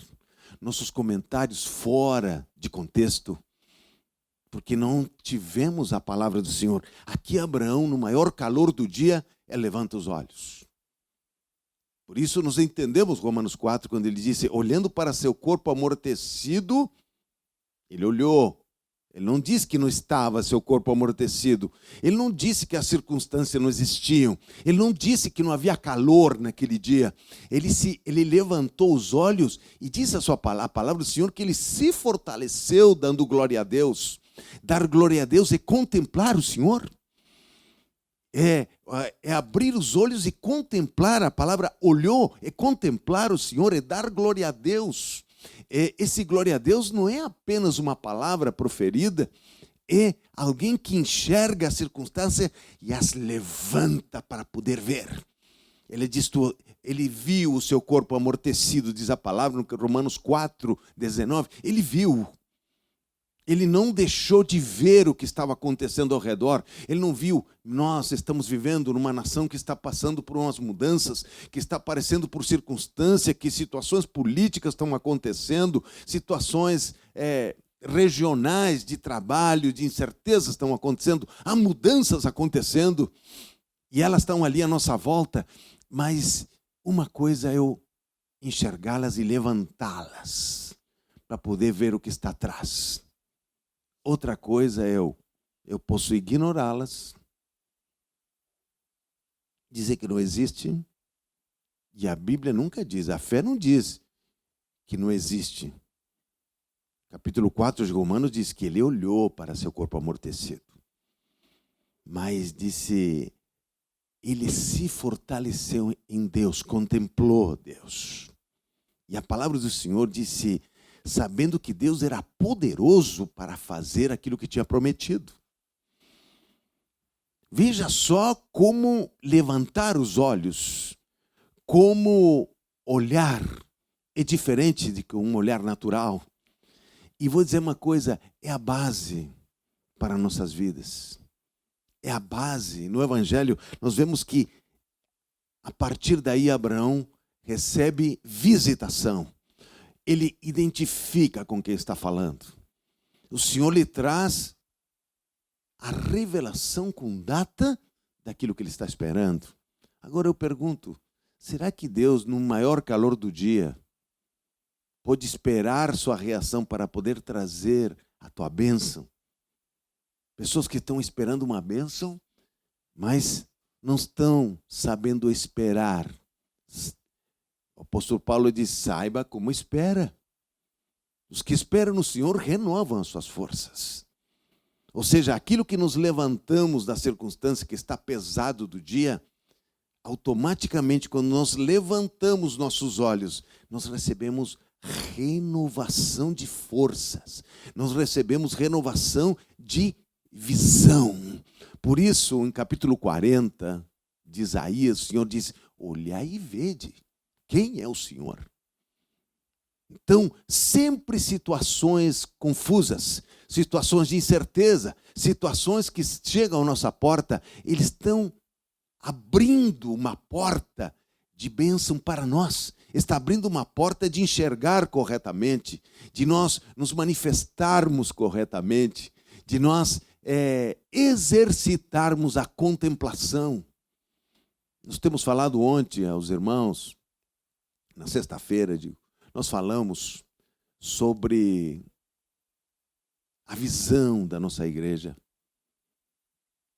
Nossos comentários fora de contexto, porque não tivemos a palavra do Senhor. Aqui Abraão, no maior calor do dia, levanta os olhos. Por isso nós entendemos Romanos 4, quando ele disse, olhando para seu corpo amortecido, ele olhou. Ele não disse que não estava seu corpo amortecido. Ele não disse que as circunstâncias não existiam. Ele não disse que não havia calor naquele dia. Ele levantou os olhos e disse a palavra do Senhor que ele se fortaleceu dando glória a Deus. Dar glória a Deus é contemplar o Senhor. É abrir os olhos e contemplar. A palavra olhou é contemplar o Senhor, é dar glória a Deus. Esse glória a Deus não é apenas uma palavra proferida, é alguém que enxerga a circunstância e as levanta para poder ver. Ele diz, ele viu o seu corpo amortecido, diz a palavra no Romanos 4:19. Ele viu. Ele não deixou de ver o que estava acontecendo ao redor. Ele não viu. Nós estamos vivendo numa nação que está passando por umas mudanças, que está passando por circunstâncias, que situações políticas estão acontecendo, situações regionais de trabalho, de incertezas estão acontecendo, há mudanças acontecendo, e elas estão ali à nossa volta. Mas uma coisa é eu enxergá-las e levantá-las para poder ver o que está atrás. Outra coisa é eu posso ignorá-las, dizer que não existe, e a Bíblia nunca diz, a fé não diz que não existe. Capítulo 4 de Romanos diz que ele olhou para seu corpo amortecido, mas disse, ele se fortaleceu em Deus, contemplou Deus. E a palavra do Senhor disse, sabendo que Deus era poderoso para fazer aquilo que tinha prometido. Veja só como levantar os olhos, como olhar é diferente de um olhar natural. E vou dizer uma coisa, é a base para nossas vidas. É a base. No Evangelho, nós vemos que a partir daí Abraão recebe visitação. Ele identifica com quem está falando. O Senhor lhe traz a revelação com data daquilo que ele está esperando. Agora eu pergunto, será que Deus, no maior calor do dia, pode esperar sua reação para poder trazer a tua bênção? Pessoas que estão esperando uma bênção, mas não estão sabendo esperar. O apóstolo Paulo diz, saiba como espera. Os que esperam no Senhor renovam as suas forças. Ou seja, aquilo que nos levantamos da circunstância que está pesado do dia, automaticamente, quando nós levantamos nossos olhos, nós recebemos renovação de forças. Nós recebemos renovação de visão. Por isso, em capítulo 40 de Isaías, o Senhor diz, olhai e vede. Quem é o Senhor? Então, sempre situações confusas, situações de incerteza, situações que chegam à nossa porta, eles estão abrindo uma porta de bênção para nós. Está abrindo uma porta de enxergar corretamente, de nós nos manifestarmos corretamente, de nós exercitarmos a contemplação. Nós temos falado ontem aos irmãos, na sexta-feira, nós falamos sobre a visão da nossa igreja,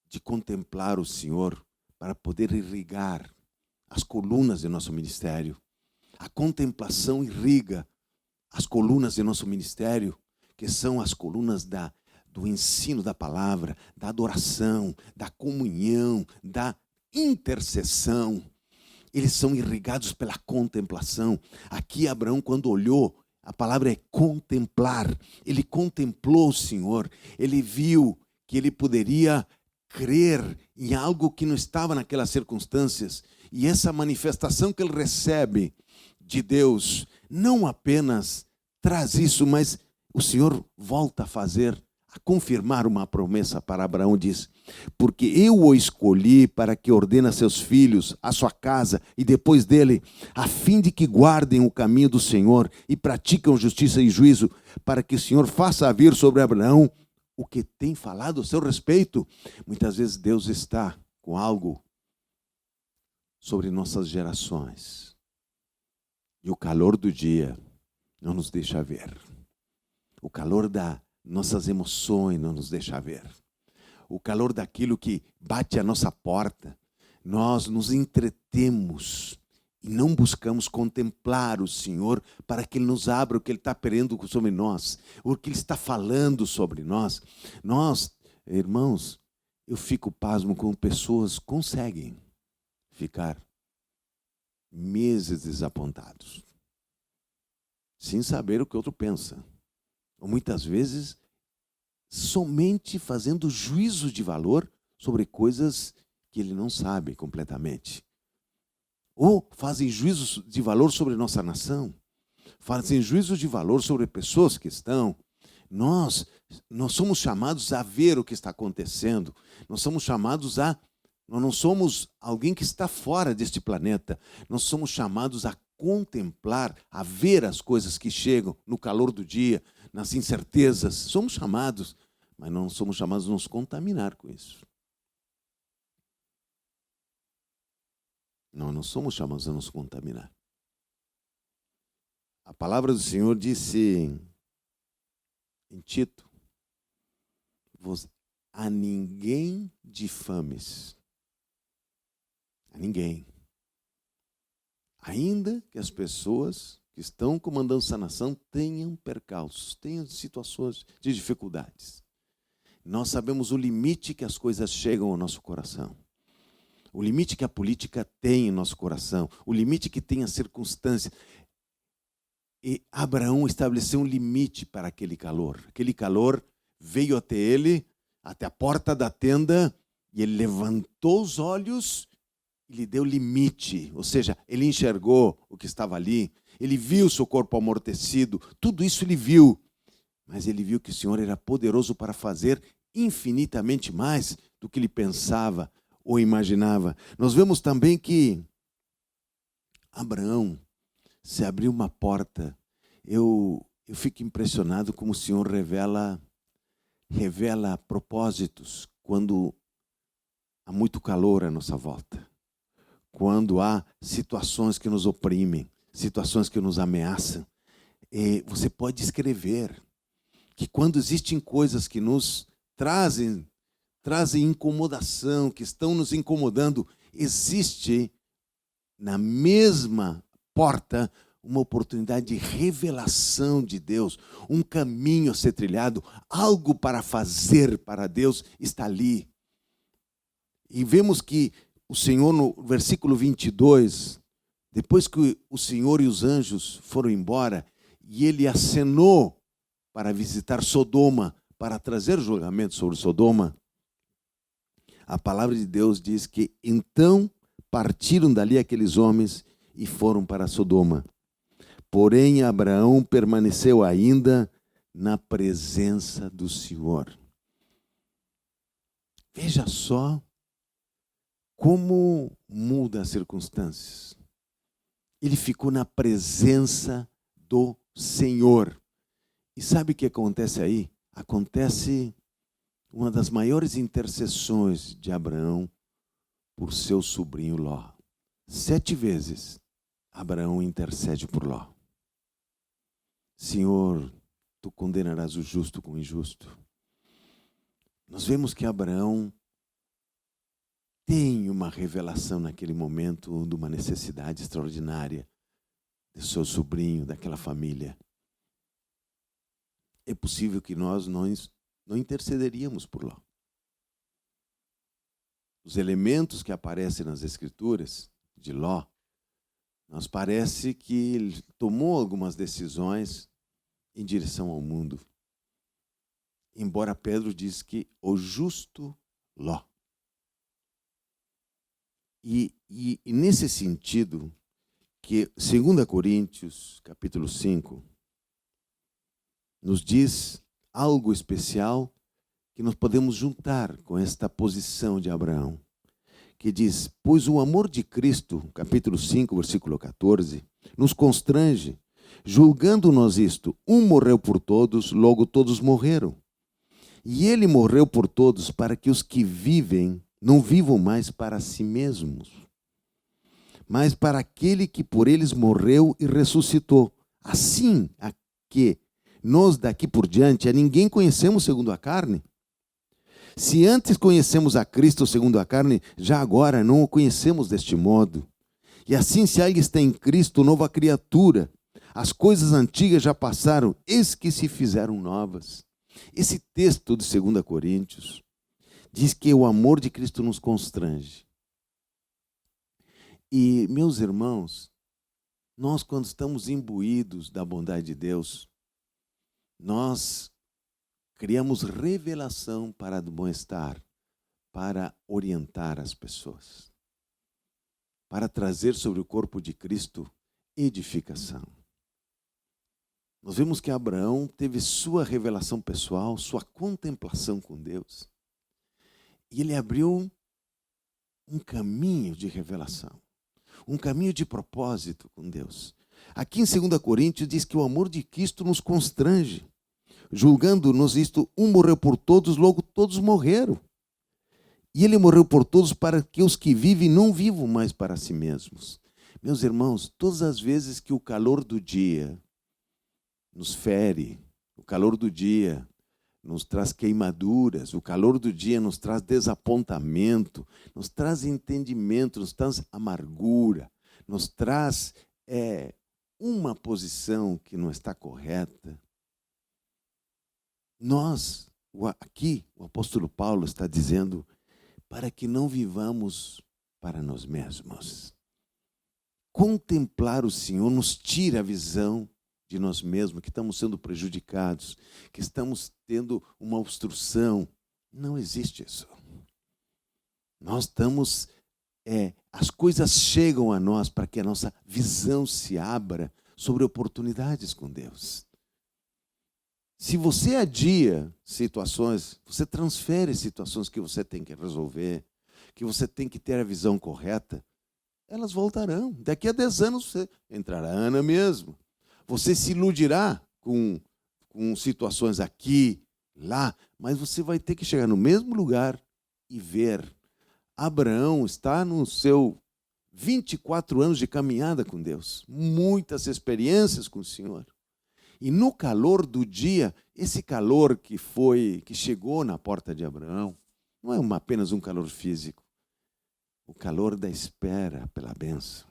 de contemplar o Senhor para poder irrigar as colunas de nosso ministério. A contemplação irriga as colunas de nosso ministério, que são as colunas do ensino da palavra, da adoração, da comunhão, da intercessão. Eles são irrigados pela contemplação. Aqui Abraão, quando olhou, a palavra é contemplar. Ele contemplou o Senhor. Ele viu que ele poderia crer em algo que não estava naquelas circunstâncias. E essa manifestação que ele recebe de Deus, não apenas traz isso, mas o Senhor volta a fazer, a confirmar uma promessa para Abraão, diz, porque eu o escolhi para que ordene a seus filhos, a sua casa e depois dele, a fim de que guardem o caminho do Senhor e praticam justiça e juízo, para que o Senhor faça vir sobre Abraão o que tem falado a seu respeito. Muitas vezes Deus está com algo sobre nossas gerações e o calor do dia não nos deixa ver. O calor das nossas emoções não nos deixa ver. O calor daquilo que bate à nossa porta. Nós nos entretemos e não buscamos contemplar o Senhor para que Ele nos abra o que Ele está querendo sobre nós, o que Ele está falando sobre nós. Nós, irmãos, eu fico pasmo com pessoas que conseguem ficar meses desapontados, sem saber o que o outro pensa. Ou muitas vezes, somente fazendo juízo de valor sobre coisas que ele não sabe completamente. Ou fazem juízos de valor sobre nossa nação, fazem juízos de valor sobre pessoas que estão. Nós somos chamados a ver o que está acontecendo. Nós somos chamados nós não somos alguém que está fora deste planeta. Nós somos chamados a contemplar, a ver as coisas que chegam no calor do dia, nas incertezas. Somos chamados, mas não somos chamados a nos contaminar com isso. Não somos chamados a nos contaminar. A palavra do Senhor disse em Tito: a ninguém difames. A ninguém. Ainda que as pessoas que estão comandando essa nação tenham percalços, tenham situações de dificuldades. Nós sabemos o limite que as coisas chegam ao nosso coração. O limite que a política tem em nosso coração, o limite que tem a circunstância. E Abraão estabeleceu um limite para aquele calor. Aquele calor veio até ele, até a porta da tenda, e ele levantou os olhos e lhe deu limite. Ou seja, ele enxergou o que estava ali, ele viu seu corpo amortecido, tudo isso ele viu. Mas ele viu que o Senhor era poderoso para fazer infinitamente mais do que ele pensava ou imaginava. Nós vemos também que Abraão se abriu uma porta. Eu fico impressionado como o Senhor revela propósitos quando há muito calor à nossa volta. Quando há situações que nos oprimem, situações que nos ameaçam. Você pode escrever que quando existem coisas que nos trazem incomodação, que estão nos incomodando, existe na mesma porta uma oportunidade de revelação de Deus, um caminho a ser trilhado, algo para fazer para Deus está ali. E vemos que o Senhor, no versículo 22, depois que o Senhor e os anjos foram embora, e ele acenou para visitar Sodoma, para trazer julgamento sobre Sodoma, a palavra de Deus diz que então partiram dali aqueles homens e foram para Sodoma. Porém, Abraão permaneceu ainda na presença do Senhor. Veja só como muda as circunstâncias. Ele ficou na presença do Senhor. E sabe o que acontece aí? Acontece uma das maiores intercessões de Abraão por seu sobrinho Ló. 7 vezes Abraão intercede por Ló. Senhor, tu condenarás o justo com o injusto. Nós vemos que Abraão tem uma revelação naquele momento de uma necessidade extraordinária do seu sobrinho, daquela família. É possível que nós não intercederíamos por Ló. Os elementos que aparecem nas Escrituras de Ló, nos parece que ele tomou algumas decisões em direção ao mundo. Embora Pedro diz que o justo Ló. E nesse sentido, que 2 Coríntios, capítulo 5, nos diz algo especial que nós podemos juntar com esta posição de Abraão, que diz: pois o amor de Cristo, capítulo 5, versículo 14, nos constrange, julgando-nos isto: um morreu por todos, logo todos morreram. E ele morreu por todos para que os que vivem não vivam mais para si mesmos, mas para aquele que por eles morreu e ressuscitou. Assim, a que nós daqui por diante a ninguém conhecemos segundo a carne. Se antes conhecemos a Cristo segundo a carne, já agora não o conhecemos deste modo. E assim, se alguém está em Cristo, nova criatura, as coisas antigas já passaram, eis que se fizeram novas. Esse texto de 2 Coríntios diz que o amor de Cristo nos constrange. E, meus irmãos, nós, quando estamos imbuídos da bondade de Deus, nós criamos revelação para o bem-estar, para orientar as pessoas, para trazer sobre o corpo de Cristo edificação. Nós vemos que Abraão teve sua revelação pessoal, sua contemplação com Deus, e ele abriu um caminho de revelação, um caminho de propósito com Deus. Aqui em 2 Coríntios diz que o amor de Cristo nos constrange, julgando-nos isto, um morreu por todos, logo todos morreram. E ele morreu por todos para que os que vivem não vivam mais para si mesmos. Meus irmãos, todas as vezes que o calor do dia nos fere, o calor do dia nos traz queimaduras, o calor do dia nos traz desapontamento, nos traz entendimento, nos traz amargura, nos traz uma posição que não está correta. Nós, aqui, o apóstolo Paulo está dizendo para que não vivamos para nós mesmos. Contemplar o Senhor nos tira a visão de nós mesmos, que estamos sendo prejudicados, que estamos tendo uma obstrução. Não existe isso. Nós estamos, as coisas chegam a nós para que a nossa visão se abra sobre oportunidades com Deus. Se você adia situações, você transfere situações que você tem que resolver, que você tem que ter a visão correta, elas voltarão. Daqui a 10 anos você entrará, Ana mesmo. Você se iludirá com situações aqui, lá, mas você vai ter que chegar no mesmo lugar e ver. Abraão está no seu 24 anos de caminhada com Deus, muitas experiências com o Senhor. E no calor do dia, esse calor que chegou na porta de Abraão, não é apenas um calor físico, o calor da espera pela bênção.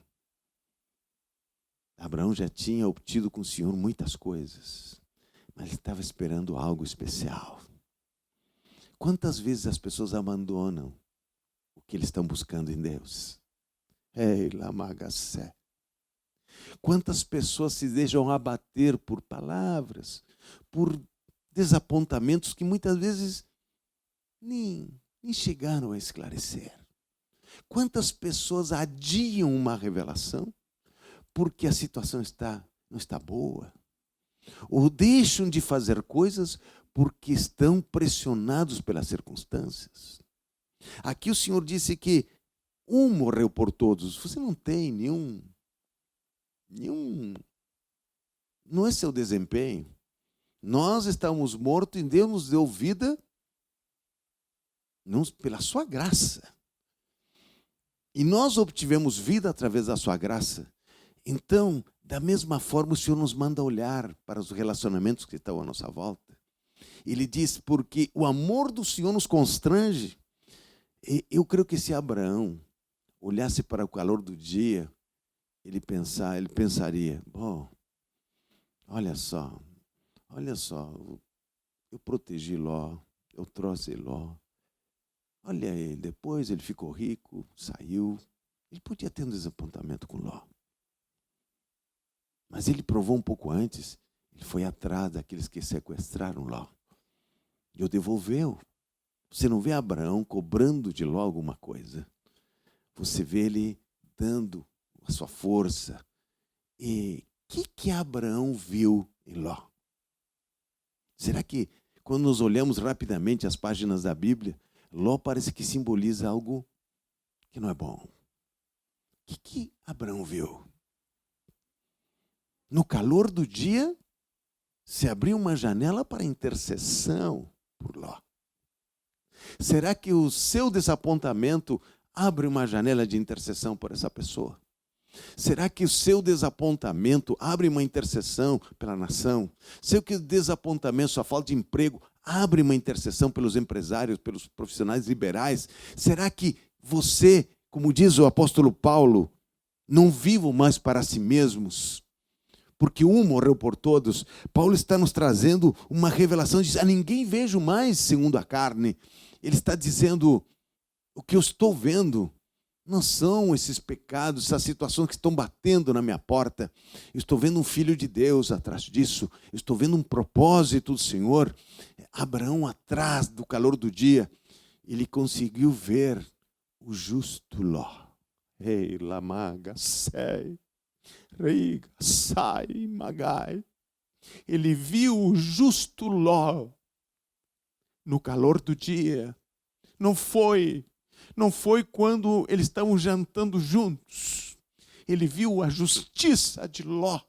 Abraão já tinha obtido com o Senhor muitas coisas, mas ele estava esperando algo especial. Quantas vezes as pessoas abandonam o que eles estão buscando em Deus? Ei, lamagacé. Quantas pessoas se deixam abater por palavras, por desapontamentos que muitas vezes nem chegaram a esclarecer. Quantas pessoas adiam uma revelação porque a situação não está boa. Ou deixam de fazer coisas porque estão pressionados pelas circunstâncias. Aqui o Senhor disse que um morreu por todos. Você não tem nenhum. Não é seu desempenho. Nós estamos mortos e Deus nos deu vida pela sua graça. E nós obtivemos vida através da sua graça. Então, da mesma forma, o Senhor nos manda olhar para os relacionamentos que estão à nossa volta. Ele diz, porque o amor do Senhor nos constrange. Eu creio que se Abraão olhasse para o calor do dia, ele pensaria, bom, olha só, eu protegi Ló, eu trouxe Ló, olha ele, depois ele ficou rico, saiu, ele podia ter um desapontamento com Ló. Mas ele provou um pouco antes, ele foi atrás daqueles que sequestraram Ló, e o devolveu. Você não vê Abraão cobrando de Ló alguma coisa, você vê ele dando a sua força. E o que Abraão viu em Ló? Será que, quando nós olhamos rapidamente as páginas da Bíblia, Ló parece que simboliza algo que não é bom? O que Abraão viu? No calor do dia, se abriu uma janela para intercessão por Ló. Será que o seu desapontamento abre uma janela de intercessão por essa pessoa? Será que o seu desapontamento abre uma intercessão pela nação? Será que o desapontamento, sua falta de emprego, abre uma intercessão pelos empresários, pelos profissionais liberais? Será que você, como diz o apóstolo Paulo, não vivam mais para si mesmos, porque um morreu por todos. Paulo está nos trazendo uma revelação, diz: a ninguém vejo mais segundo a carne. Ele está dizendo: o que eu estou vendo não são esses pecados, essas situações que estão batendo na minha porta. Eu estou vendo um filho de Deus atrás disso. Eu estou vendo um propósito do Senhor. Abraão, atrás do calor do dia, ele conseguiu ver o justo Ló. Ei, lamaga, sei, riga, sai, magai. Ele viu o justo Ló no calor do dia. Não foi quando eles estavam jantando juntos. Ele viu a justiça de Ló.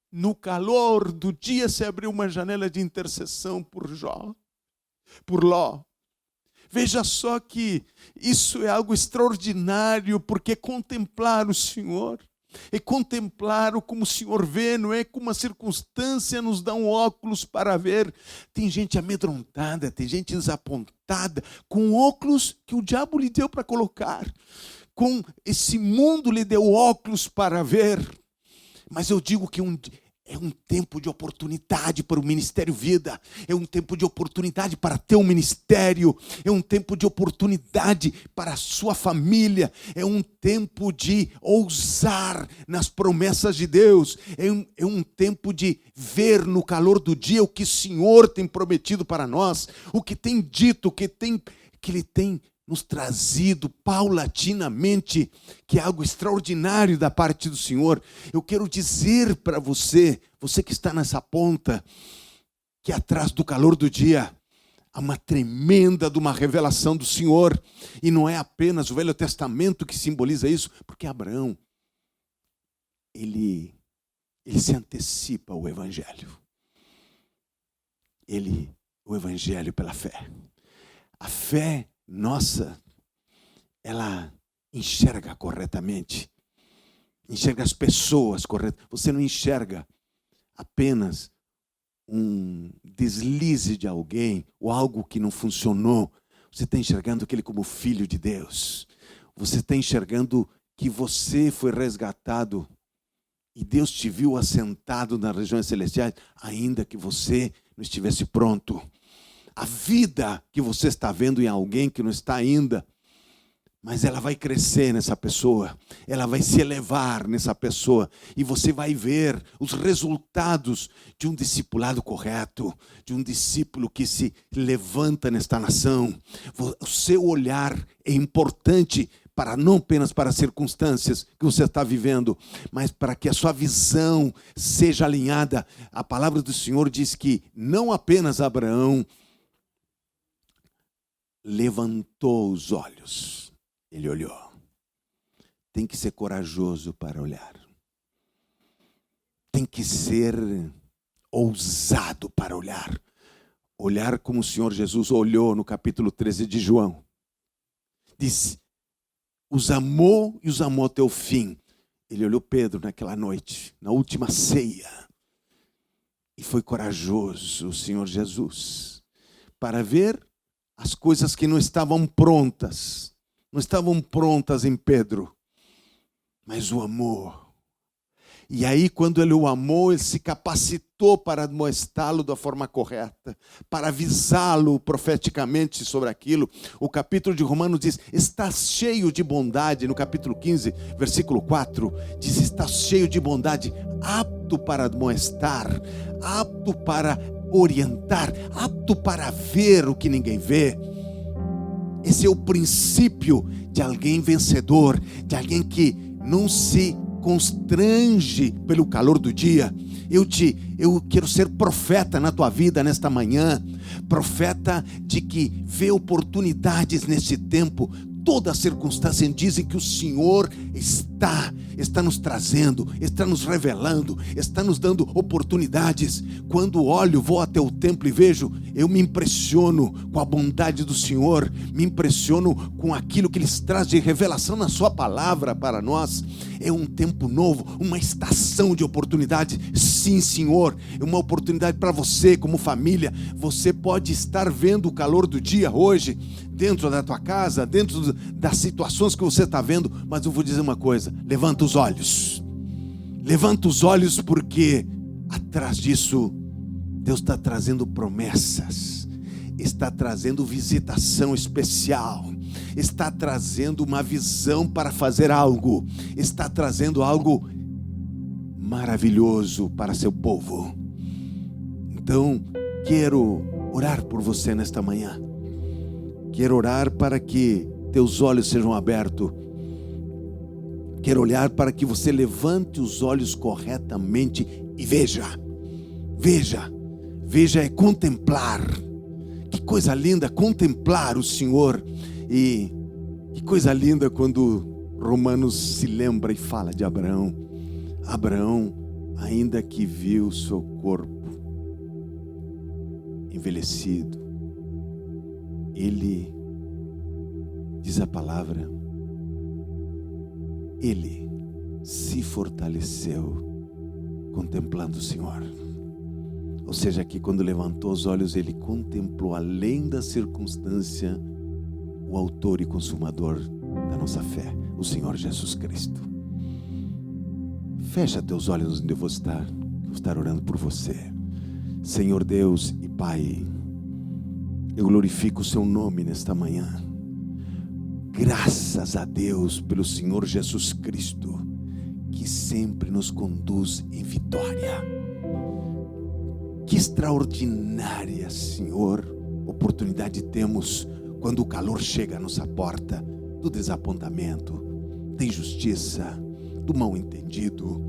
No calor do dia se abriu uma janela de intercessão por Ló. Veja só que isso é algo extraordinário, porque contemplar o Senhor é contemplar como o Senhor vê, não é como a circunstância nos dá um óculos para ver. Tem gente amedrontada, tem gente desapontada, com óculos que o diabo lhe deu para colocar, com esse mundo lhe deu óculos para ver. Mas eu digo que é um tempo de oportunidade para o Ministério Vida. É um tempo de oportunidade para ter um ministério. É um tempo de oportunidade para a sua família. É um tempo de ousar nas promessas de Deus. É um tempo de ver no calor do dia o que o Senhor tem prometido para nós. O que tem dito, que Ele tem nos trazido paulatinamente, que é algo extraordinário da parte do Senhor. Eu quero dizer para você que está nessa ponta, que atrás do calor do dia há uma tremenda de uma revelação do Senhor, e não é apenas o Velho Testamento que simboliza isso, porque Abraão, ele se antecipa ao Evangelho. O Evangelho pela fé. A fé nossa, ela enxerga corretamente, enxerga as pessoas corretamente. Você não enxerga apenas um deslize de alguém ou algo que não funcionou. Você está enxergando aquele como filho de Deus. Você está enxergando que você foi resgatado e Deus te viu assentado nas regiões celestiais, ainda que você não estivesse pronto. A vida que você está vendo em alguém que não está ainda, mas ela vai crescer nessa pessoa, ela vai se elevar nessa pessoa, e você vai ver os resultados de um discipulado correto, de um discípulo que se levanta nesta nação. O seu olhar é importante não apenas para as circunstâncias que você está vivendo, mas para que a sua visão seja alinhada. A palavra do Senhor diz que não apenas Abraão levantou os olhos, ele olhou. Tem que ser corajoso para olhar. Tem que ser ousado para olhar. Olhar como o Senhor Jesus olhou no capítulo 13 de João. Disse: os amou e os amou até o fim. Ele olhou Pedro naquela noite, na última ceia. E foi corajoso o Senhor Jesus para ver as coisas que não estavam prontas em Pedro, mas o amor. E aí, quando ele o amou, ele se capacitou para admoestá-lo da forma correta, para avisá-lo profeticamente sobre aquilo. O capítulo de Romanos diz: está cheio de bondade. No capítulo 15, versículo 4, diz: está cheio de bondade, apto para admoestar, apto para orientar, apto para ver o que ninguém vê. Esse é o princípio de alguém vencedor, de alguém que não se constrange pelo calor do dia. Eu quero ser profeta na tua vida nesta manhã, profeta de que vê oportunidades nesse tempo. Toda circunstância dizem que o Senhor está está nos trazendo, está nos revelando, está nos dando oportunidades. Quando olho, vou até o templo e vejo, eu me impressiono com a bondade do Senhor, me impressiono com aquilo que Ele traz de revelação na sua palavra para nós. É um tempo novo, uma estação de oportunidade. Sim, Senhor, é uma oportunidade para você como família. Você pode estar vendo o calor do dia hoje, dentro da tua casa, dentro das situações que você está vendo, mas eu vou dizer uma coisa: levanta os olhos, porque atrás disso Deus está trazendo promessas, está trazendo visitação especial, está trazendo uma visão para fazer algo, está trazendo algo maravilhoso para seu povo. Então, quero orar por você nesta manhã. Quero orar para que teus olhos sejam abertos. Quero olhar para que você levante os olhos corretamente e veja é contemplar. Que coisa linda contemplar o Senhor. E que coisa linda quando Romanos se lembra e fala de Abraão. Abraão, ainda que viu seu corpo envelhecido, ele, diz a palavra, ele se fortaleceu contemplando o Senhor. Ou seja, que quando levantou os olhos, ele contemplou, além da circunstância, o autor e consumador da nossa fé, o Senhor Jesus Cristo. Fecha teus olhos onde eu vou estar orando por você. Senhor Deus e Pai, eu glorifico o seu nome nesta manhã. Graças a Deus pelo Senhor Jesus Cristo, que sempre nos conduz em vitória. Que extraordinária, Senhor, oportunidade temos quando o calor chega à nossa porta, do desapontamento, da injustiça, do mal entendido,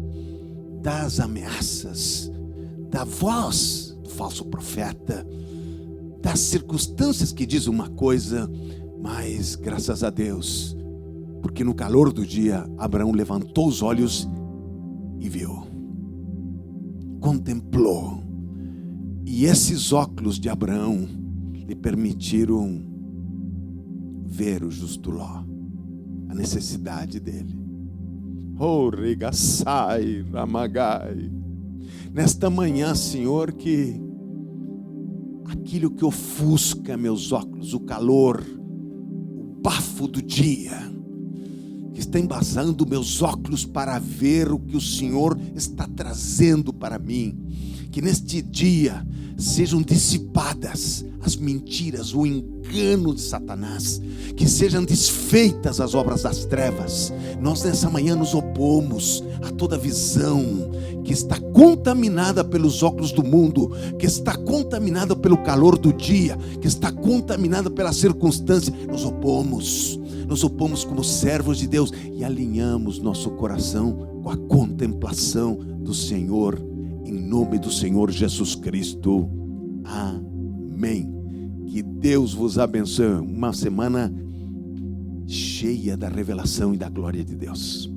das ameaças, da voz do falso profeta, das circunstâncias que diz uma coisa, mas graças a Deus, porque no calor do dia, Abraão levantou os olhos e viu, contemplou, e esses óculos de Abraão lhe permitiram ver o justo Ló, a necessidade dele. Oh, regaçai, ramagai. Nesta manhã, Senhor, que aquilo que ofusca meus óculos, o calor, o bafo do dia, que está embasando meus óculos para ver o que o Senhor está trazendo para mim, que neste dia sejam dissipadas as mentiras, o engano de Satanás, que sejam desfeitas as obras das trevas. Nós nessa manhã nos opomos a toda visão que está contaminada pelos óculos do mundo, que está contaminada pelo calor do dia, que está contaminada pela circunstância. Nos opomos como servos de Deus e alinhamos nosso coração com a contemplação do Senhor, em nome do Senhor Jesus Cristo. Amém. Que Deus vos abençoe. Uma semana cheia da revelação e da glória de Deus.